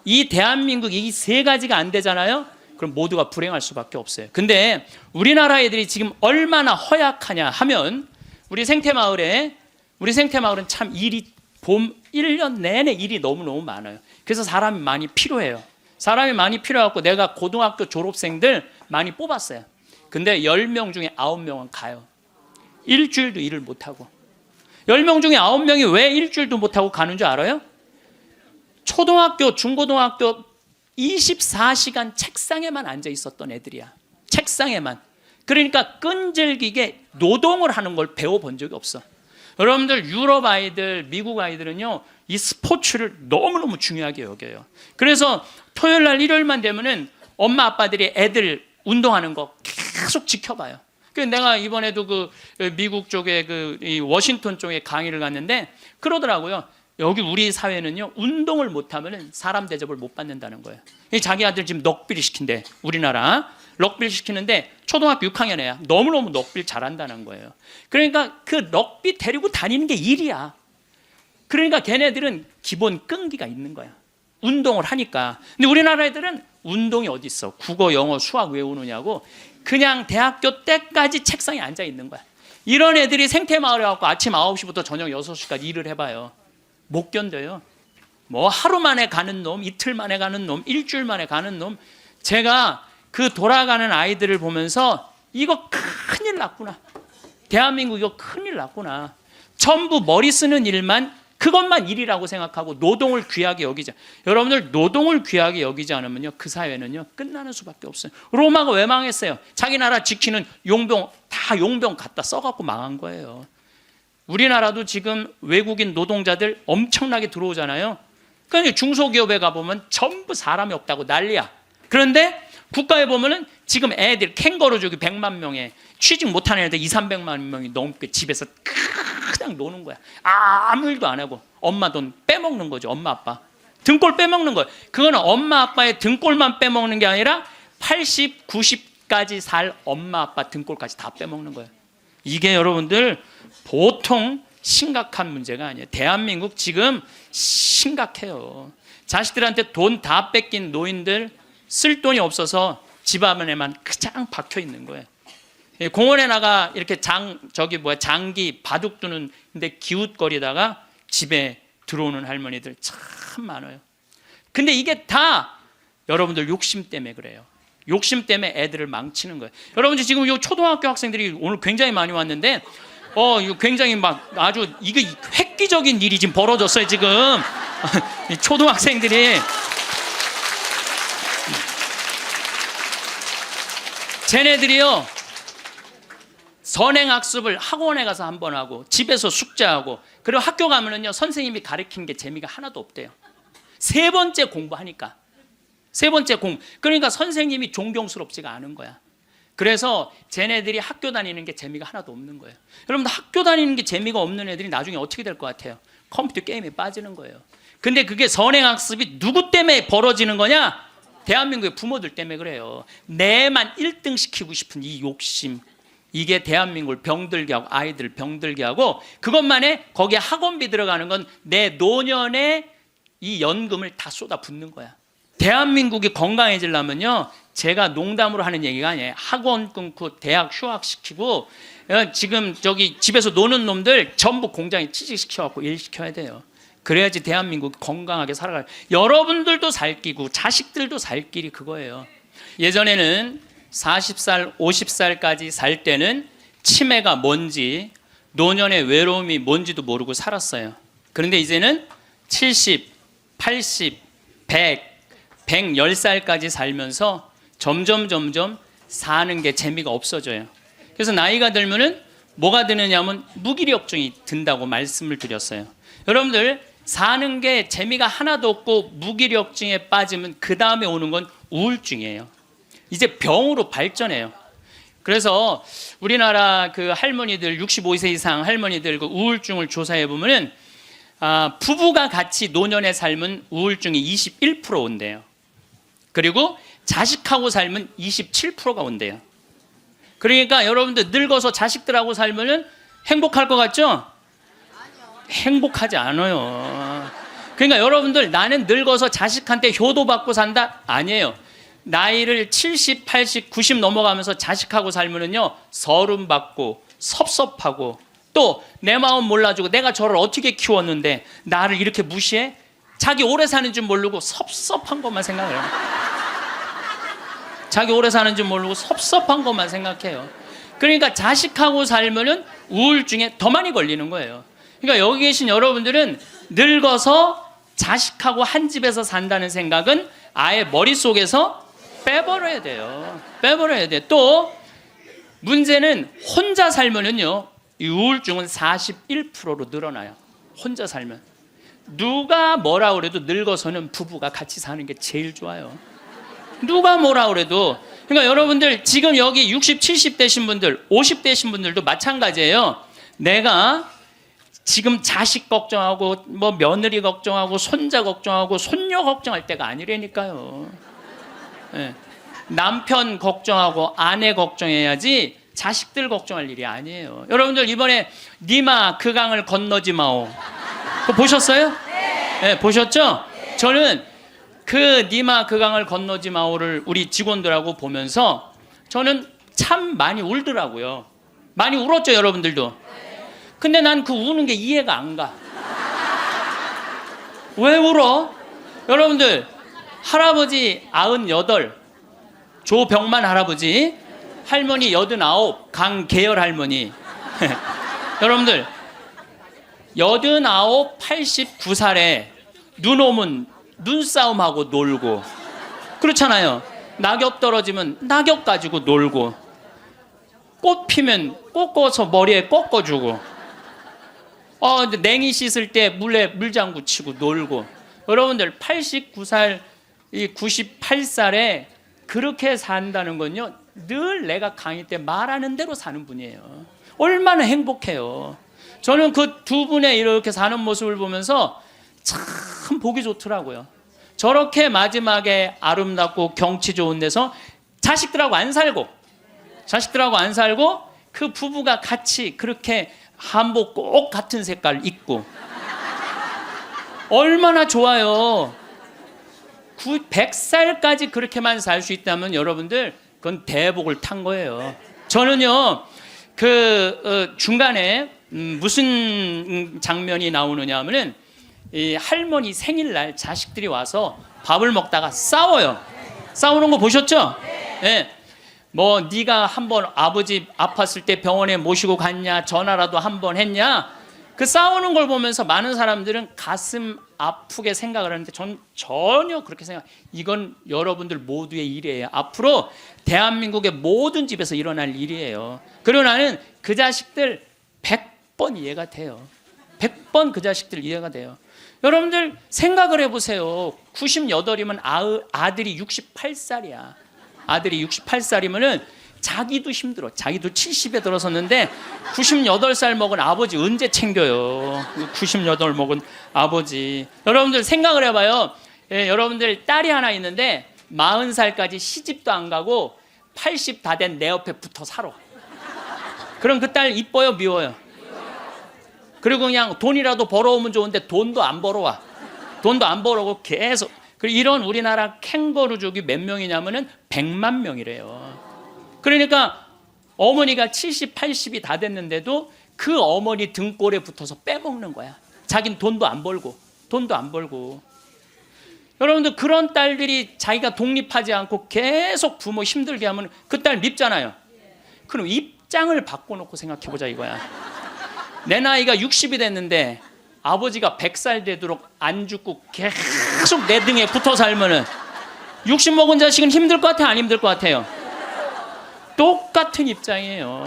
이 대한민국 이 세 가지가 안 되잖아요. 그럼 모두가 불행할 수밖에 없어요. 근데 우리나라 애들이 지금 얼마나 허약하냐 하면 우리 생태마을은 참 봄 1년 내내 일이 너무너무 많아요. 그래서 사람이 많이 필요해요. 사람이 많이 필요해갖고 내가 고등학교 졸업생들 많이 뽑았어요. 근데 10명 중에 9명은 가요. 일주일도 일을 못하고. 10명 중에 9명이 왜 일주일도 못하고 가는 줄 알아요? 초등학교, 중고등학교 24시간 책상에만 앉아 있었던 애들이야. 책상에만. 그러니까 끈질기게 노동을 하는 걸 배워본 적이 없어. 여러분들 유럽 아이들, 미국 아이들은요, 이 스포츠를 너무너무 중요하게 여겨요. 그래서 토요일 날 일요일만 되면은 엄마 아빠들이 애들 운동하는 거 계속 지켜봐요. 그래서 내가 이번에도 그 미국 쪽에 이 워싱턴 쪽에 강의를 갔는데 그러더라고요. 여기 우리 사회는요, 운동을 못하면 사람 대접을 못 받는다는 거예요. 자기 아들 지금 럭비를 시킨대. 우리나라 럭비를 시키는데 초등학교 6학년 애야. 너무너무 럭비를 잘한다는 거예요. 그러니까 그 럭비 데리고 다니는 게 일이야. 그러니까 걔네들은 기본 끈기가 있는 거야. 운동을 하니까. 근데 우리나라 애들은 운동이 어디 있어? 국어, 영어, 수학 외우느냐고 그냥 대학교 때까지 책상에 앉아 있는 거야. 이런 애들이 생태마을에 와서 아침 9시부터 저녁 6시까지 일을 해봐요. 못 견뎌요. 뭐 하루 만에 가는 놈, 이틀 만에 가는 놈, 일주일 만에 가는 놈. 제가 그 돌아가는 아이들을 보면서 이거 큰일 났구나. 대한민국 이거 큰일 났구나. 전부 머리 쓰는 일만, 그것만 일이라고 생각하고 노동을 귀하게 여기자. 여러분들 노동을 귀하게 여기지 않으면요, 그 사회는요 끝나는 수밖에 없어요. 로마가 왜 망했어요? 자기 나라 지키는 용병 다 용병 갖다 써갖고 망한 거예요. 우리나라도 지금 외국인 노동자들 엄청나게 들어오잖아요. 그러니까 중소기업에 가보면 전부 사람이 없다고 난리야. 그런데 국가에 보면은 지금 애들 캥거루족이 100만 명에 취직 못하는 애들 200~300만 명이 넘게 집에서 그냥 노는 거야. 아무 일도 안 하고 엄마 돈 빼먹는 거죠. 엄마 아빠 등골 빼먹는 거예요. 그거는 엄마 아빠의 등골만 빼먹는 게 아니라 80, 90까지 살 엄마 아빠 등골까지 다 빼먹는 거예요. 이게 여러분들 보통 심각한 문제가 아니에요. 대한민국 지금 심각해요. 자식들한테 돈 다 뺏긴 노인들 쓸 돈이 없어서 집 안에만 그냥 박혀 있는 거예요. 공원에 나가 이렇게 장기 바둑 두는데 기웃거리다가 집에 들어오는 할머니들 참 많아요. 근데 이게 다 여러분들 욕심 때문에 그래요. 욕심 때문에 애들을 망치는 거예요. 여러분들 지금 이 초등학교 학생들이 오늘 굉장히 많이 왔는데 이거 굉장히 막 아주 이게 획기적인 일이 지금 벌어졌어요. 지금 초등학생들이 쟤네들이요 선행학습을 학원에 가서 한 번 하고 집에서 숙제하고 그리고 학교 가면은요 선생님이 가르치는 게 재미가 하나도 없대요. 세 번째 공부하니까 그러니까 선생님이 존경스럽지가 않은 거야. 그래서 쟤네들이 학교 다니는 게 재미가 하나도 없는 거예요. 여러분들 학교 다니는 게 재미가 없는 애들이 나중에 어떻게 될 것 같아요? 컴퓨터 게임에 빠지는 거예요. 근데 그게 선행학습이 누구 때문에 벌어지는 거냐? 대한민국의 부모들 때문에 그래요. 내만 1등 시키고 싶은 이 욕심, 이게 대한민국을 병들게 하고 아이들 병들게 하고 그것만에 거기에 학원비 들어가는 건 내 노년의 이 연금을 다 쏟아붓는 거야. 대한민국이 건강해지려면요 제가 농담으로 하는 얘기가 아니에요. 학원 끊고 대학 휴학시키고 지금 저기 집에서 노는 놈들 전부 공장에 취직시켜갖고 일시켜야 돼요. 그래야지 대한민국이 건강하게 살아가요. 여러분들도 살 끼고 자식들도 살 길이 그거예요. 예전에는 40살, 50살까지 살 때는 치매가 뭔지 노년의 외로움이 뭔지도 모르고 살았어요. 그런데 이제는 70, 80, 100, 110살까지 살면서 점점 사는 게 재미가 없어져요. 그래서 나이가 들면은 뭐가 드느냐면 무기력증이 든다고 말씀을 드렸어요. 여러분들 사는 게 재미가 하나도 없고 무기력증에 빠지면 그 다음에 오는 건 우울증이에요. 이제 병으로 발전해요. 그래서 우리나라 그 할머니들 65세 이상 할머니들 그 우울증을 조사해 보면은 부부가 같이 노년에 살면 우울증이 21% 온대요. 그리고 자식하고 살면 27%가 온대요. 그러니까 여러분들 늙어서 자식들하고 살면은 행복할 것 같죠? 행복하지 않아요. 그러니까 여러분들 나는 늙어서 자식한테 효도받고 산다? 아니에요. 나이를 70, 80, 90 넘어가면서 자식하고 살면은요 서름 받고 섭섭하고 또 내 마음 몰라주고 내가 저를 어떻게 키웠는데 나를 이렇게 무시해? 자기 오래 사는 줄 모르고 섭섭한 것만 생각해요. 자기 오래 사는 줄 모르고 섭섭한 것만 생각해요. 그러니까 자식하고 살면은 우울증에 더 많이 걸리는 거예요. 그러니까 여기 계신 여러분들은 늙어서 자식하고 한 집에서 산다는 생각은 아예 머릿속에서 빼버려야 돼요. 빼버려야 돼. 또 문제는 혼자 살면은요 이 우울증은 41%로 늘어나요. 혼자 살면. 누가 뭐라 그래도 늙어서는 부부가 같이 사는 게 제일 좋아요. 누가 뭐라 그래도. 그러니까 여러분들 지금 여기 60, 70 되신 분들, 50 되신 분들도 마찬가지예요. 내가 지금 자식 걱정하고 뭐 며느리 걱정하고 손자 걱정하고 손녀 걱정할 때가 아니라니까요. 네. 남편 걱정하고 아내 걱정해야지 자식들 걱정할 일이 아니에요. 여러분들 이번에 니마 그 강을 건너지 마오. 그거 보셨어요? 네, 보셨죠? 저는 그 니마 그 강을 건너지 마오를 우리 직원들하고 보면서 저는 참 많이 울더라고요. 많이 울었죠, 여러분들도. 근데 난 그 우는 게 이해가 안 가. 왜 울어? 여러분들 할아버지 98, 조병만 할아버지, 할머니 89, 강계열 할머니. 여러분들 89, 89살에 눈 오면 눈싸움하고 놀고 그렇잖아요. 낙엽 떨어지면 낙엽 가지고 놀고 꽃 피면 꽃 꽂아서 머리에 꺾어주고 냉이 씻을 때 물에 물장구 치고 놀고. 여러분들 89살, 98살에 그렇게 산다는 건요 늘 내가 강의 때 말하는 대로 사는 분이에요. 얼마나 행복해요. 저는 그 두 분의 이렇게 사는 모습을 보면서 참 보기 좋더라고요. 저렇게 마지막에 아름답고 경치 좋은 데서 자식들하고 안 살고 그 부부가 같이 그렇게 한복 꼭 같은 색깔 입고 얼마나 좋아요. 100살까지 그렇게만 살 수 있다면 여러분들 그건 대복을 탄 거예요. 저는요 중간에 무슨 장면이 나오느냐 하면은 이 할머니 생일날 자식들이 와서 밥을 먹다가 싸워요. 싸우는 거 보셨죠? 네. 뭐 네가 한번 아버지 아팠을 때 병원에 모시고 갔냐, 전화라도 한번 했냐. 그 싸우는 걸 보면서 많은 사람들은 가슴 아프게 생각을 하는데 전 전혀 그렇게 생각. 이건 여러분들 모두의 일이에요. 앞으로 대한민국의 모든 집에서 일어날 일이에요. 그리고 나는 그 자식들 100번 이해가 돼요. 100번 그 자식들 이해가 돼요. 여러분들 생각을 해보세요. 98이면 아들이 68살이야. 아들이 68살이면은 자기도 힘들어. 자기도 70에 들어섰는데 98살 먹은 아버지 언제 챙겨요? 98 먹은 아버지. 여러분들 생각을 해봐요. 예, 여러분들 딸이 하나 있는데 40살까지 시집도 안 가고 80 다 된 내 옆에 붙어 살아. 그럼 그 딸 이뻐요, 미워요? 그리고 그냥 돈이라도 벌어오면 좋은데 돈도 안 벌어와. 돈도 안 벌어오고 계속. 그리고 이런 우리나라 캥거루족이 몇 명이냐면은 100만 명이래요. 그러니까 어머니가 70, 80이 다 됐는데도 그 어머니 등골에 붙어서 빼먹는 거야. 자기는 돈도 안 벌고. 여러분들 그런 딸들이 자기가 독립하지 않고 계속 부모 힘들게 하면 그 딸 밉잖아요. 그럼 입장을 바꿔놓고 생각해보자 이거야. 내 나이가 60이 됐는데 아버지가 100살 되도록 안 죽고 계속 내 등에 붙어 살면은 60 먹은 자식은 힘들 것 같아요? 안 힘들 것 같아요? 똑같은 입장이에요.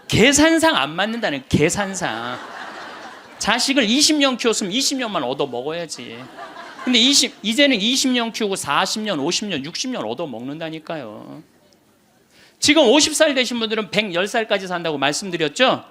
계산상 안 맞는다는 계산상. 자식을 20년 키웠으면 20년만 얻어 먹어야지. 근데 이제는 20년 키우고 40년, 50년, 60년 얻어 먹는다니까요. 지금 50살 되신 분들은 110살까지 산다고 말씀드렸죠?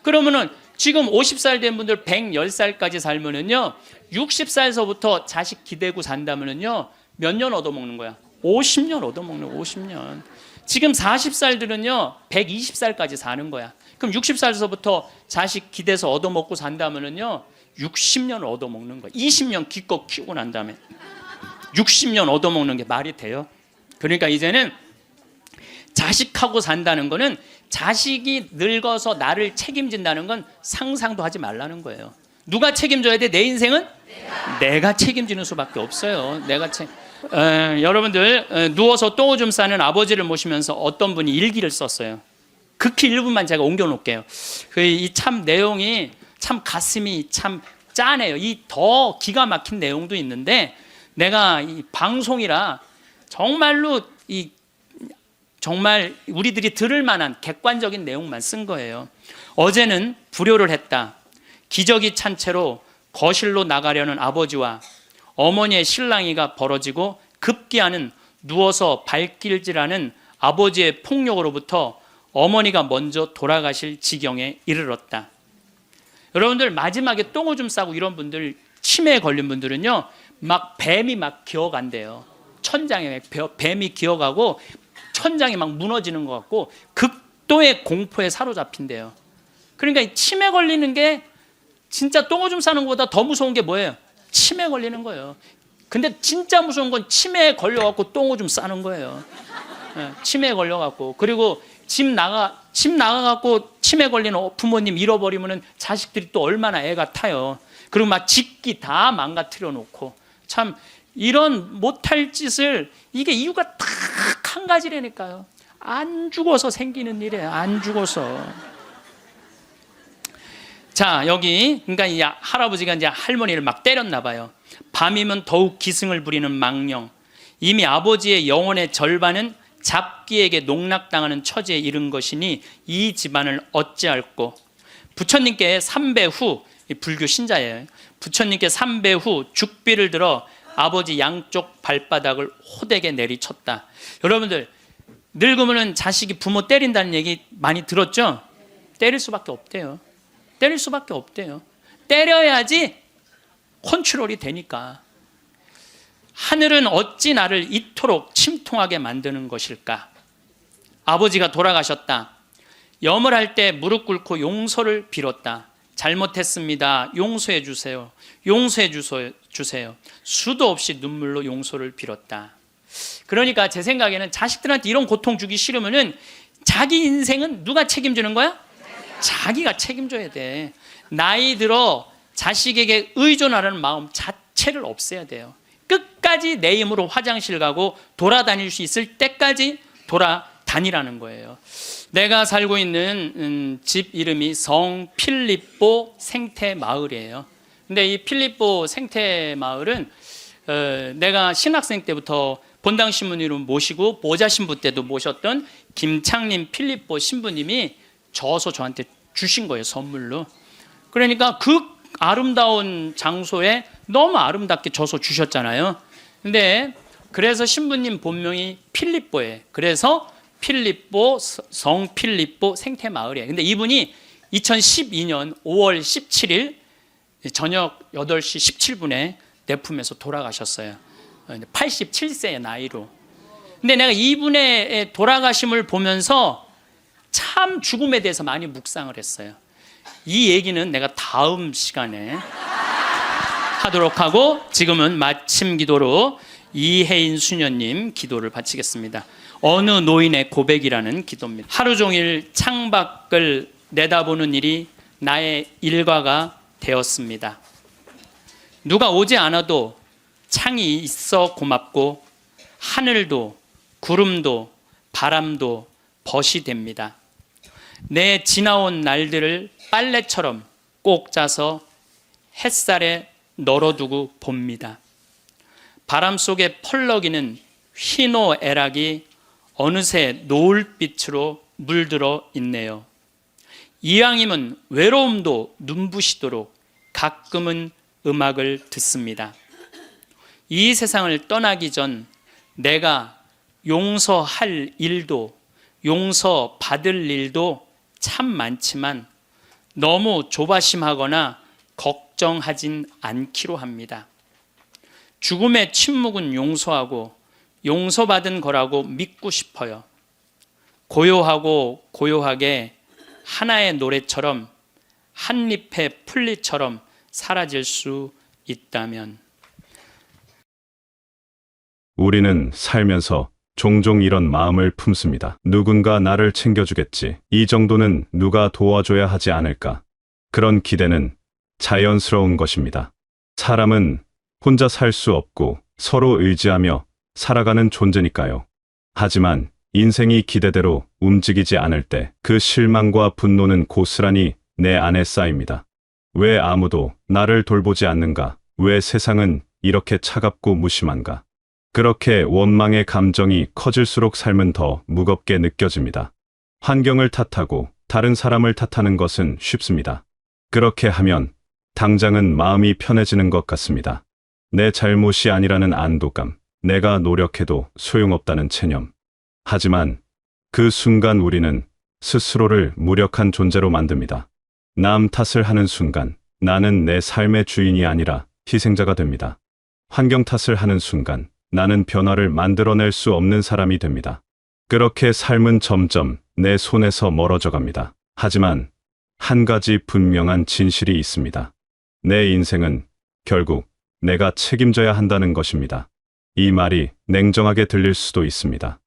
그러면은 지금 50살 된 분들 110살까지 살면은요, 60살서부터 자식 기대고 산다면은요, 몇 년 얻어먹는 거야? 50년 얻어먹는 거야, 50년. 지금 40살들은요, 120살까지 사는 거야. 그럼 60살서부터 자식 기대서 얻어먹고 산다면은요, 60년을 얻어먹는 거야. 20년 기껏 키우고 난 다음에. 60년 얻어먹는 게 말이 돼요? 그러니까 이제는 자식하고 산다는 거는 자식이 늙어서 나를 책임진다는 건 상상도 하지 말라는 거예요. 누가 책임져야 돼? 내 인생은? 내가 책임지는 수밖에 없어요. 여러분들 누워서 똥오줌 싸는 아버지를 모시면서 어떤 분이 일기를 썼어요. 극히 일부만 제가 옮겨놓을게요. 이 참 내용이 참 가슴이 참 짠해요. 이 더 기가 막힌 내용도 있는데 내가 이 방송이라 정말로 정말 우리들이 들을 만한 객관적인 내용만 쓴 거예요. 어제는 불효를 했다. 기저귀 찬 채로 거실로 나가려는 아버지와 어머니의 실랑이가 벌어지고 급기야는 누워서 발길질하는 아버지의 폭력으로부터 어머니가 먼저 돌아가실 지경에 이르렀다. 여러분들 마지막에 똥오줌 싸고 이런 분들 치매에 걸린 분들은요 막 뱀이 막 기어간대요. 천장에 뱀이 기어가고 천장이 막 무너지는 것 같고 극도의 공포에 사로잡힌대요. 그러니까 치매 걸리는 게 진짜 똥오줌 싸는 것보다 더 무서운 게 뭐예요? 치매 걸리는 거예요. 근데 진짜 무서운 건 치매에 걸려갖고 똥오줌 싸는 거예요. 치매에 걸려갖고. 그리고 집 나가갖고 치매 걸리는 부모님 잃어버리면은 자식들이 또 얼마나 애가 타요. 그리고 막 집기 다 망가뜨려 놓고. 참 이런 못할 짓을 이게 이유가 딱 한 가지라니까요. 안 죽어서 생기는 일이에요. 안 죽어서. 자, 여기 그러니까 이 할아버지가 이제 할머니를 막 때렸나 봐요. 밤이면 더욱 기승을 부리는 망령. 이미 아버지의 영혼의 절반은 잡기에게 농락당하는 처지에 이른 것이니 이 집안을 어찌할꼬. 부처님께 3배 후, 불교 신자예요. 부처님께 3배 후 죽비를 들어 아버지 양쪽 발바닥을 호되게 내리쳤다. 여러분들 늙으면 자식이 부모 때린다는 얘기 많이 들었죠? 때릴 수밖에 없대요. 때릴 수밖에 없대요. 때려야지 컨트롤이 되니까. 하늘은 어찌 나를 이토록 침통하게 만드는 것일까? 아버지가 돌아가셨다. 염을 할 때 무릎 꿇고 용서를 빌었다. 잘못했습니다. 용서해 주세요. 용서해 주세요. 수도 없이 눈물로 용서를 빌었다. 그러니까 제 생각에는 자식들한테 이런 고통 주기 싫으면은 자기 인생은 누가 책임지는 거야? 자기가 책임져야 돼. 나이 들어 자식에게 의존하려는 마음 자체를 없애야 돼요. 끝까지 내 힘으로 화장실 가고 돌아다닐 수 있을 때까지 돌아다니라는 거예요. 내가 살고 있는 집 이름이 성 필립보 생태마을이에요. 근데 이 필립보 생태마을은 내가 신학생 때부터 본당 신부님을 모시고 보좌 신부 때도 모셨던 김창림 필립보 신부님이 저서 저한테 주신 거예요, 선물로. 그러니까 그 아름다운 장소에 너무 아름답게 저서 주셨잖아요. 근데 그래서 신부님 본명이 필립보예요. 그래서 필립보, 성 필립보 생태마을이에요. 근데 이분이 2012년 5월 17일 저녁 8시 17분에 내 품에서 돌아가셨어요. 87세의 나이로. 근데 내가 이분의 돌아가심을 보면서 참 죽음에 대해서 많이 묵상을 했어요. 이 얘기는 내가 다음 시간에 하도록 하고 지금은 마침 기도로 이혜인 수녀님 기도를 바치겠습니다. 어느 노인의 고백이라는 기도입니다. 하루 종일 창밖을 내다보는 일이 나의 일과가 되었습니다. 누가 오지 않아도 창이 있어 고맙고 하늘도 구름도 바람도 벗이 됩니다. 내 지나온 날들을 빨래처럼 꼭 짜서 햇살에 널어두고 봅니다. 바람 속에 펄럭이는 휘노애락이 어느새 노을빛으로 물들어 있네요. 이왕이면 외로움도 눈부시도록 가끔은 음악을 듣습니다. 이 세상을 떠나기 전 내가 용서할 일도 용서받을 일도 참 많지만 너무 조바심하거나 걱정하진 않기로 합니다. 죽음의 침묵은 용서하고 용서받은 거라고 믿고 싶어요. 고요하고 고요하게 하나의 노래처럼 한 잎의 풀잎처럼 사라질 수 있다면 우리는 살면서 종종 이런 마음을 품습니다. 누군가 나를 챙겨주겠지. 이 정도는 누가 도와줘야 하지 않을까. 그런 기대는 자연스러운 것입니다. 사람은 혼자 살 수 없고 서로 의지하며 살아가는 존재니까요. 하지만 인생이 기대대로 움직이지 않을 때 그 실망과 분노는 고스란히 내 안에 쌓입니다. 왜 아무도 나를 돌보지 않는가? 왜 세상은 이렇게 차갑고 무심한가? 그렇게 원망의 감정이 커질수록 삶은 더 무겁게 느껴집니다. 환경을 탓하고 다른 사람을 탓하는 것은 쉽습니다. 그렇게 하면 당장은 마음이 편해지는 것 같습니다. 내 잘못이 아니라는 안도감, 내가 노력해도 소용없다는 체념. 하지만 그 순간 우리는 스스로를 무력한 존재로 만듭니다. 남 탓을 하는 순간 나는 내 삶의 주인이 아니라 희생자가 됩니다. 환경 탓을 하는 순간 나는 변화를 만들어낼 수 없는 사람이 됩니다. 그렇게 삶은 점점 내 손에서 멀어져 갑니다. 하지만 한 가지 분명한 진실이 있습니다. 내 인생은 결국 내가 책임져야 한다는 것입니다. 이 말이 냉정하게 들릴 수도 있습니다.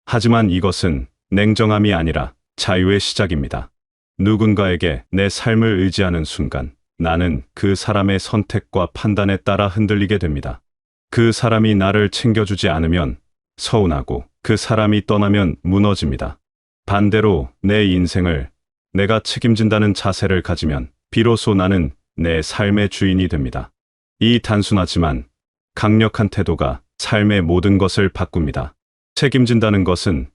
하지만 이것은 냉정함이 아니라 자유의 시작입니다. 누군가에게 내 삶을 의지하는 순간 나는 그 사람의 선택과 판단에 따라 흔들리게 됩니다. 그 사람이 나를 챙겨주지 않으면 서운하고 그 사람이 떠나면 무너집니다. 반대로 내 인생을 내가 책임진다는 자세를 가지면 비로소 나는 내 삶의 주인이 됩니다. 이 단순하지만 강력한 태도가 삶의 모든 것을 바꿉니다. 책임진다는 것은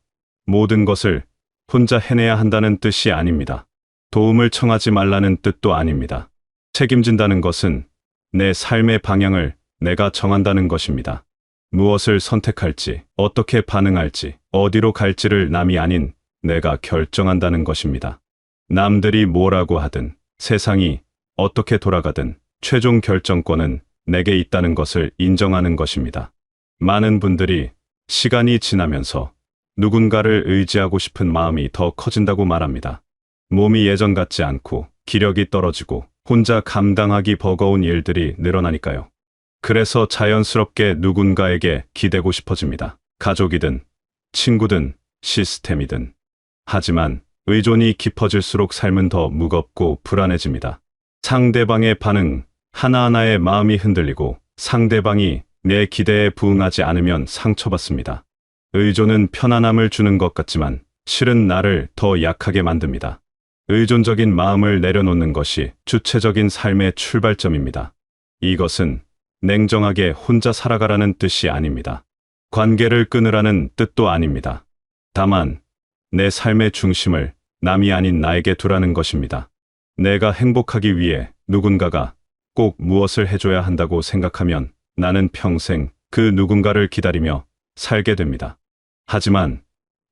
모든 것을 혼자 해내야 한다는 뜻이 아닙니다. 도움을 청하지 말라는 뜻도 아닙니다. 책임진다는 것은 내 삶의 방향을 내가 정한다는 것입니다. 무엇을 선택할지, 어떻게 반응할지, 어디로 갈지를 남이 아닌 내가 결정한다는 것입니다. 남들이 뭐라고 하든, 세상이 어떻게 돌아가든 최종 결정권은 내게 있다는 것을 인정하는 것입니다. 많은 분들이 시간이 지나면서 누군가를 의지하고 싶은 마음이 더 커진다고 말합니다. 몸이 예전 같지 않고 기력이 떨어지고 혼자 감당하기 버거운 일들이 늘어나니까요. 그래서 자연스럽게 누군가에게 기대고 싶어집니다. 가족이든 친구든 시스템이든. 하지만 의존이 깊어질수록 삶은 더 무겁고 불안해집니다. 상대방의 반응 하나하나에 마음이 흔들리고 상대방이 내 기대에 부응하지 않으면 상처받습니다. 의존은 편안함을 주는 것 같지만 실은 나를 더 약하게 만듭니다. 의존적인 마음을 내려놓는 것이 주체적인 삶의 출발점입니다. 이것은 냉정하게 혼자 살아가라는 뜻이 아닙니다. 관계를 끊으라는 뜻도 아닙니다. 다만 내 삶의 중심을 남이 아닌 나에게 두라는 것입니다. 내가 행복하기 위해 누군가가 꼭 무엇을 해줘야 한다고 생각하면 나는 평생 그 누군가를 기다리며 살게 됩니다. 하지만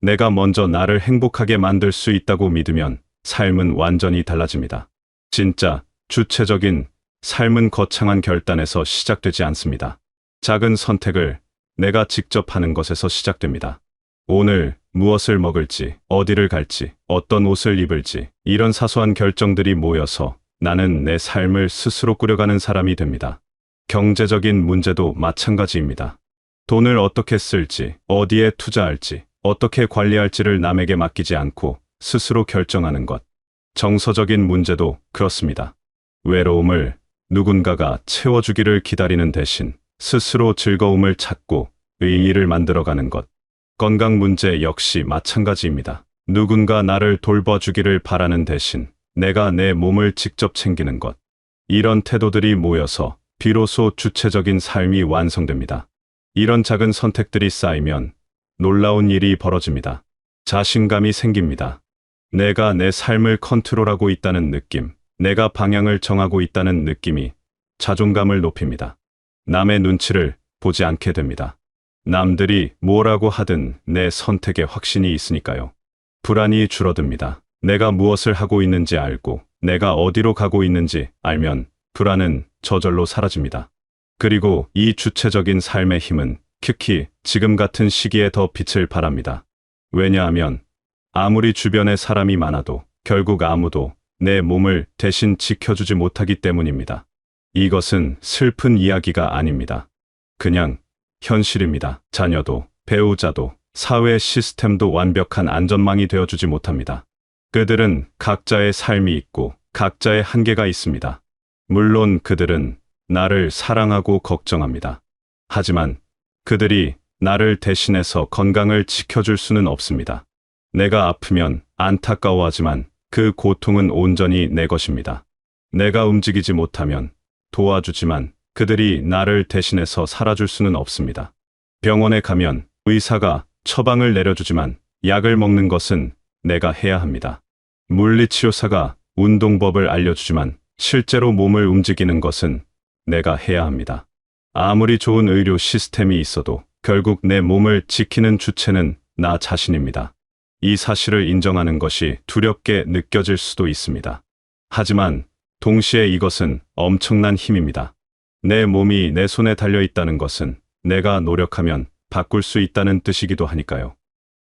내가 먼저 나를 행복하게 만들 수 있다고 믿으면 삶은 완전히 달라집니다. 진짜 주체적인 삶은 거창한 결단에서 시작되지 않습니다. 작은 선택을 내가 직접 하는 것에서 시작됩니다. 오늘 무엇을 먹을지, 어디를 갈지, 어떤 옷을 입을지, 이런 사소한 결정들이 모여서 나는 내 삶을 스스로 꾸려가는 사람이 됩니다. 경제적인 문제도 마찬가지입니다. 돈을 어떻게 쓸지, 어디에 투자할지, 어떻게 관리할지를 남에게 맡기지 않고 스스로 결정하는 것. 정서적인 문제도 그렇습니다. 외로움을 누군가가 채워주기를 기다리는 대신 스스로 즐거움을 찾고 의의를 만들어가는 것. 건강 문제 역시 마찬가지입니다. 누군가 나를 돌봐주기를 바라는 대신 내가 내 몸을 직접 챙기는 것. 이런 태도들이 모여서 비로소 주체적인 삶이 완성됩니다. 이런 작은 선택들이 쌓이면 놀라운 일이 벌어집니다. 자신감이 생깁니다. 내가 내 삶을 컨트롤하고 있다는 느낌, 내가 방향을 정하고 있다는 느낌이 자존감을 높입니다. 남의 눈치를 보지 않게 됩니다. 남들이 뭐라고 하든 내 선택에 확신이 있으니까요. 불안이 줄어듭니다. 내가 무엇을 하고 있는지 알고 내가 어디로 가고 있는지 알면 불안은 저절로 사라집니다. 그리고 이 주체적인 삶의 힘은 특히 지금 같은 시기에 더 빛을 발합니다. 왜냐하면 아무리 주변에 사람이 많아도 결국 아무도 내 몸을 대신 지켜주지 못하기 때문입니다. 이것은 슬픈 이야기가 아닙니다. 그냥 현실입니다. 자녀도, 배우자도, 사회 시스템도 완벽한 안전망이 되어주지 못합니다. 그들은 각자의 삶이 있고 각자의 한계가 있습니다. 물론 그들은 나를 사랑하고 걱정합니다. 하지만 그들이 나를 대신해서 건강을 지켜줄 수는 없습니다. 내가 아프면 안타까워하지만 그 고통은 온전히 내 것입니다. 내가 움직이지 못하면 도와주지만 그들이 나를 대신해서 살아줄 수는 없습니다. 병원에 가면 의사가 처방을 내려주지만 약을 먹는 것은 내가 해야 합니다. 물리치료사가 운동법을 알려주지만 실제로 몸을 움직이는 것은 내가 해야 합니다. 아무리 좋은 의료 시스템이 있어도 결국 내 몸을 지키는 주체는 나 자신입니다. 이 사실을 인정하는 것이 두렵게 느껴질 수도 있습니다. 하지만 동시에 이것은 엄청난 힘입니다. 내 몸이 내 손에 달려 있다는 것은 내가 노력하면 바꿀 수 있다는 뜻이기도 하니까요.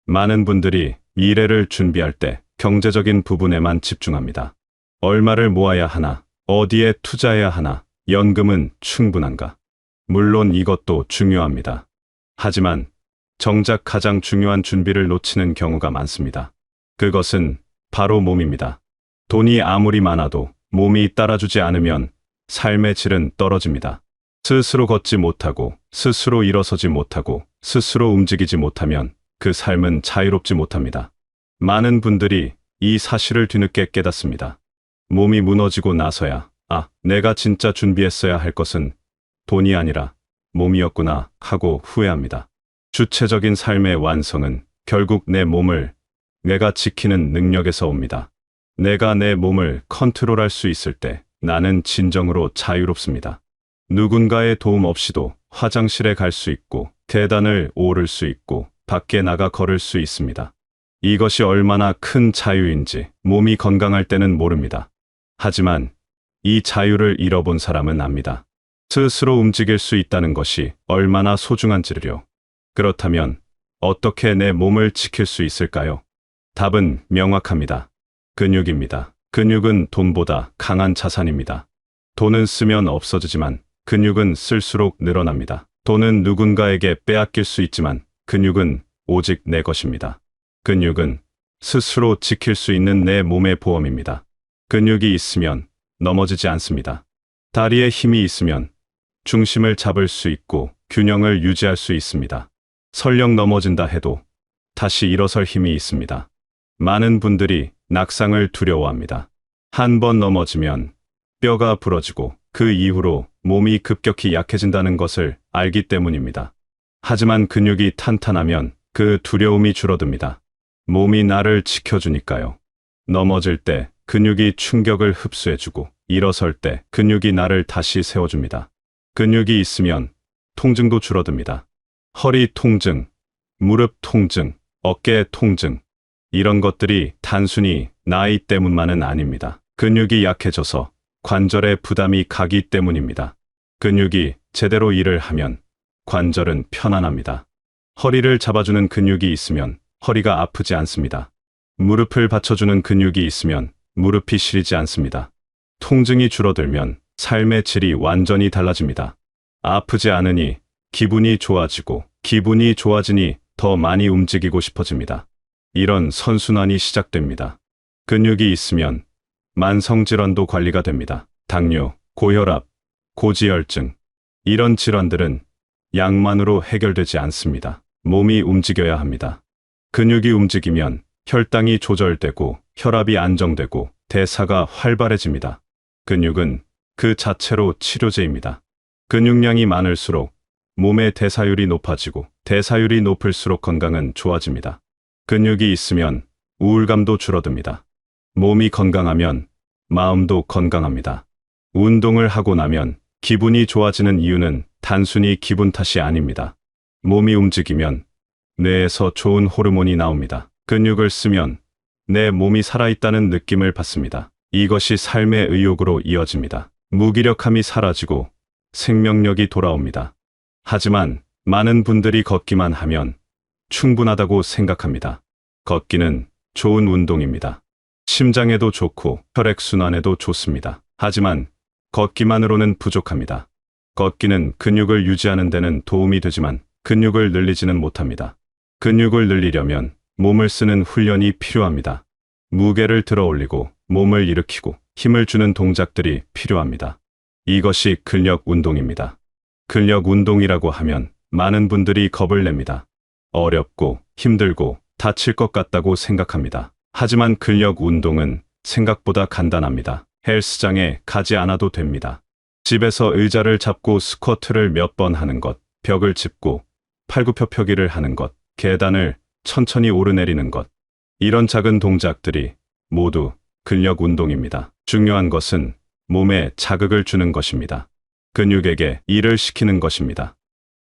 많은 분들이 미래를 준비할 때 경제적인 부분에만 집중합니다. 얼마를 모아야 하나, 어디에 투자해야 하나, 연금은 충분한가? 물론 이것도 중요합니다. 하지만 정작 가장 중요한 준비를 놓치는 경우가 많습니다. 그것은 바로 몸입니다. 돈이 아무리 많아도 몸이 따라주지 않으면 삶의 질은 떨어집니다. 스스로 걷지 못하고, 스스로 일어서지 못하고, 스스로 움직이지 못하면 그 삶은 자유롭지 못합니다. 많은 분들이 이 사실을 뒤늦게 깨닫습니다. 몸이 무너지고 나서야, 내가 진짜 준비했어야 할 것은 돈이 아니라 몸이었구나 하고 후회합니다. 주체적인 삶의 완성은 결국 내 몸을 내가 지키는 능력에서 옵니다. 내가 내 몸을 컨트롤할 수 있을 때 나는 진정으로 자유롭습니다. 누군가의 도움 없이도 화장실에 갈 수 있고 계단을 오를 수 있고 밖에 나가 걸을 수 있습니다. 이것이 얼마나 큰 자유인지 몸이 건강할 때는 모릅니다. 하지만 이 자유를 잃어본 사람은 압니다. 스스로 움직일 수 있다는 것이 얼마나 소중한지를요. 그렇다면 어떻게 내 몸을 지킬 수 있을까요? 답은 명확합니다. 근육입니다. 근육은 돈보다 강한 자산입니다. 돈은 쓰면 없어지지만 근육은 쓸수록 늘어납니다. 돈은 누군가에게 빼앗길 수 있지만 근육은 오직 내 것입니다. 근육은 스스로 지킬 수 있는 내 몸의 보험입니다. 근육이 있으면 넘어지지 않습니다. 다리에 힘이 있으면 중심을 잡을 수 있고 균형을 유지할 수 있습니다. 설령 넘어진다 해도 다시 일어설 힘이 있습니다. 많은 분들이 낙상을 두려워합니다. 한 번 넘어지면 뼈가 부러지고 그 이후로 몸이 급격히 약해진다는 것을 알기 때문입니다. 하지만 근육이 탄탄하면 그 두려움이 줄어듭니다. 몸이 나를 지켜주니까요. 넘어질 때 근육이 충격을 흡수해주고 일어설 때 근육이 나를 다시 세워줍니다. 근육이 있으면 통증도 줄어듭니다. 허리 통증, 무릎 통증, 어깨 통증, 이런 것들이 단순히 나이 때문만은 아닙니다. 근육이 약해져서 관절에 부담이 가기 때문입니다. 근육이 제대로 일을 하면 관절은 편안합니다. 허리를 잡아주는 근육이 있으면 허리가 아프지 않습니다. 무릎을 받쳐주는 근육이 있으면 무릎이 시리지 않습니다. 통증이 줄어들면 삶의 질이 완전히 달라집니다. 아프지 않으니 기분이 좋아지고 기분이 좋아지니 더 많이 움직이고 싶어집니다. 이런 선순환이 시작됩니다. 근육이 있으면 만성질환도 관리가 됩니다. 당뇨, 고혈압, 고지혈증, 이런 질환들은 약만으로 해결되지 않습니다. 몸이 움직여야 합니다. 근육이 움직이면 혈당이 조절되고 혈압이 안정되고 대사가 활발해집니다. 근육은 그 자체로 치료제입니다. 근육량이 많을수록 몸의 대사율이 높아지고 대사율이 높을수록 건강은 좋아집니다. 근육이 있으면 우울감도 줄어듭니다. 몸이 건강하면 마음도 건강합니다. 운동을 하고 나면 기분이 좋아지는 이유는 단순히 기분 탓이 아닙니다. 몸이 움직이면 뇌에서 좋은 호르몬이 나옵니다. 근육을 쓰면 내 몸이 살아있다는 느낌을 받습니다. 이것이 삶의 의욕으로 이어집니다. 무기력함이 사라지고 생명력이 돌아옵니다. 하지만 많은 분들이 걷기만 하면 충분하다고 생각합니다. 걷기는 좋은 운동입니다. 심장에도 좋고 혈액순환에도 좋습니다. 하지만 걷기만으로는 부족합니다. 걷기는 근육을 유지하는 데는 도움이 되지만 근육을 늘리지는 못합니다. 근육을 늘리려면 몸을 쓰는 훈련이 필요합니다. 무게를 들어 올리고 몸을 일으키고 힘을 주는 동작들이 필요합니다. 이것이 근력 운동입니다. 근력 운동이라고 하면 많은 분들이 겁을 냅니다. 어렵고 힘들고 다칠 것 같다고 생각합니다. 하지만 근력 운동은 생각보다 간단합니다. 헬스장에 가지 않아도 됩니다. 집에서 의자를 잡고 스쿼트를 몇 번 하는 것, 벽을 짚고 팔굽혀펴기를 하는 것, 계단을 천천히 오르내리는 것. 이런 작은 동작들이 모두 근력 운동입니다. 중요한 것은 몸에 자극을 주는 것입니다. 근육에게 일을 시키는 것입니다.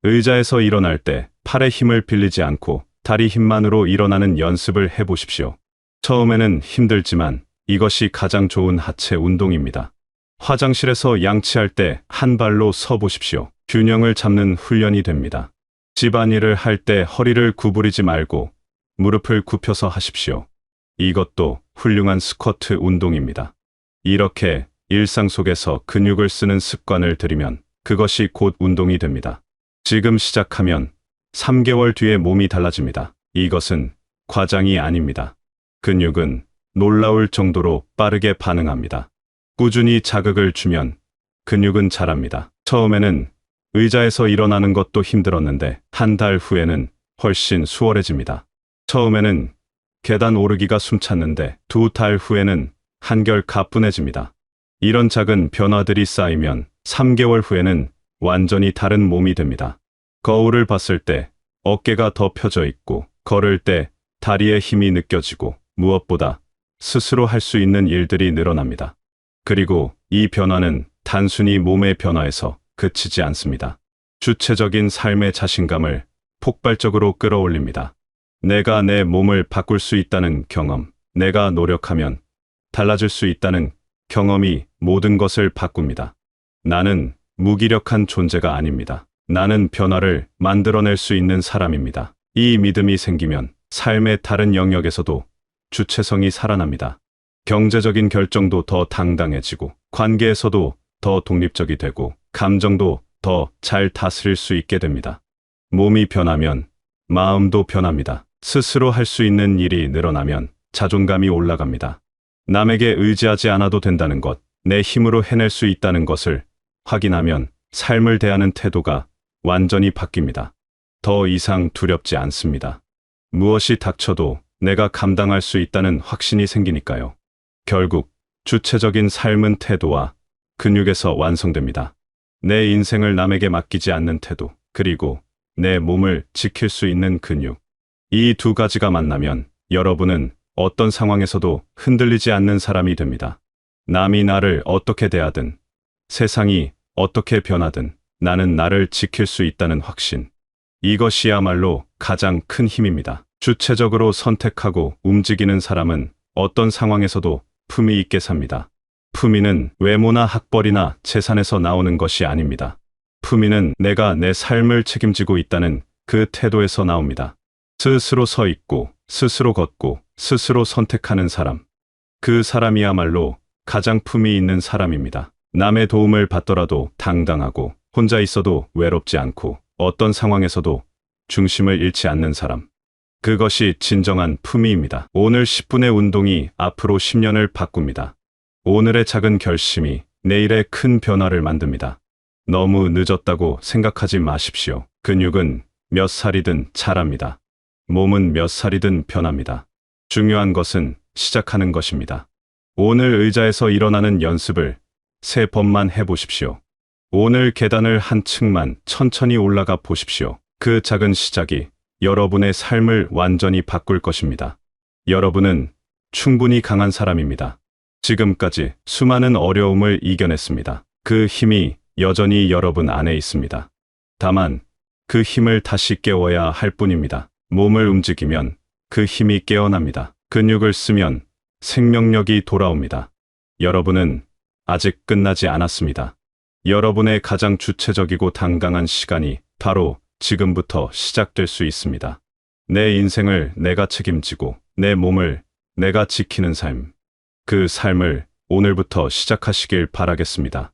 의자에서 일어날 때 팔에 힘을 빌리지 않고 다리 힘만으로 일어나는 연습을 해보십시오. 처음에는 힘들지만 이것이 가장 좋은 하체 운동입니다. 화장실에서 양치할 때 한 발로 서 보십시오. 균형을 잡는 훈련이 됩니다. 집안일을 할 때 허리를 구부리지 말고 무릎을 굽혀서 하십시오. 이것도 훌륭한 스쿼트 운동입니다. 이렇게 일상 속에서 근육을 쓰는 습관을 들이면 그것이 곧 운동이 됩니다. 지금 시작하면 3개월 뒤에 몸이 달라집니다. 이것은 과장이 아닙니다. 근육은 놀라울 정도로 빠르게 반응합니다. 꾸준히 자극을 주면 근육은 자랍니다. 처음에는 의자에서 일어나는 것도 힘들었는데 한 달 후에는 훨씬 수월해집니다. 처음에는 계단 오르기가 숨찼는데 2달 후에는 한결 가뿐해집니다. 이런 작은 변화들이 쌓이면 3개월 후에는 완전히 다른 몸이 됩니다. 거울을 봤을 때 어깨가 더 펴져 있고 걸을 때 다리에 힘이 느껴지고 무엇보다 스스로 할 수 있는 일들이 늘어납니다. 그리고 이 변화는 단순히 몸의 변화에서 그치지 않습니다. 주체적인 삶의 자신감을 폭발적으로 끌어올립니다. 내가 내 몸을 바꿀 수 있다는 경험, 내가 노력하면 달라질 수 있다는 경험이 모든 것을 바꿉니다. 나는 무기력한 존재가 아닙니다. 나는 변화를 만들어낼 수 있는 사람입니다. 이 믿음이 생기면 삶의 다른 영역에서도 주체성이 살아납니다. 경제적인 결정도 더 당당해지고, 관계에서도 더 독립적이 되고, 감정도 더 잘 다스릴 수 있게 됩니다. 몸이 변하면 마음도 변합니다. 스스로 할 수 있는 일이 늘어나면 자존감이 올라갑니다. 남에게 의지하지 않아도 된다는 것, 내 힘으로 해낼 수 있다는 것을 확인하면 삶을 대하는 태도가 완전히 바뀝니다. 더 이상 두렵지 않습니다. 무엇이 닥쳐도 내가 감당할 수 있다는 확신이 생기니까요. 결국 주체적인 삶은 태도와 근육에서 완성됩니다. 내 인생을 남에게 맡기지 않는 태도, 그리고 내 몸을 지킬 수 있는 근육. 이 두 가지가 만나면 여러분은 어떤 상황에서도 흔들리지 않는 사람이 됩니다. 남이 나를 어떻게 대하든, 세상이 어떻게 변하든 나는 나를 지킬 수 있다는 확신. 이것이야말로 가장 큰 힘입니다. 주체적으로 선택하고 움직이는 사람은 어떤 상황에서도 품위 있게 삽니다. 품위는 외모나 학벌이나 재산에서 나오는 것이 아닙니다. 품위는 내가 내 삶을 책임지고 있다는 그 태도에서 나옵니다. 스스로 서 있고, 스스로 걷고, 스스로 선택하는 사람. 그 사람이야말로 가장 품위 있는 사람입니다. 남의 도움을 받더라도 당당하고, 혼자 있어도 외롭지 않고, 어떤 상황에서도 중심을 잃지 않는 사람. 그것이 진정한 품위입니다. 오늘 10분의 운동이 앞으로 10년을 바꿉니다. 오늘의 작은 결심이 내일의 큰 변화를 만듭니다. 너무 늦었다고 생각하지 마십시오. 근육은 몇 살이든 자랍니다. 몸은 몇 살이든 변합니다. 중요한 것은 시작하는 것입니다. 오늘 의자에서 일어나는 연습을 3번만 해보십시오. 오늘 계단을 한 층만 천천히 올라가 보십시오. 그 작은 시작이 여러분의 삶을 완전히 바꿀 것입니다. 여러분은 충분히 강한 사람입니다. 지금까지 수많은 어려움을 이겨냈습니다. 그 힘이 여전히 여러분 안에 있습니다. 다만 그 힘을 다시 깨워야 할 뿐입니다. 몸을 움직이면 그 힘이 깨어납니다. 근육을 쓰면 생명력이 돌아옵니다. 여러분은 아직 끝나지 않았습니다. 여러분의 가장 주체적이고 당당한 시간이 바로 지금부터 시작될 수 있습니다. 내 인생을 내가 책임지고 내 몸을 내가 지키는 삶. 그 삶을 오늘부터 시작하시길 바라겠습니다.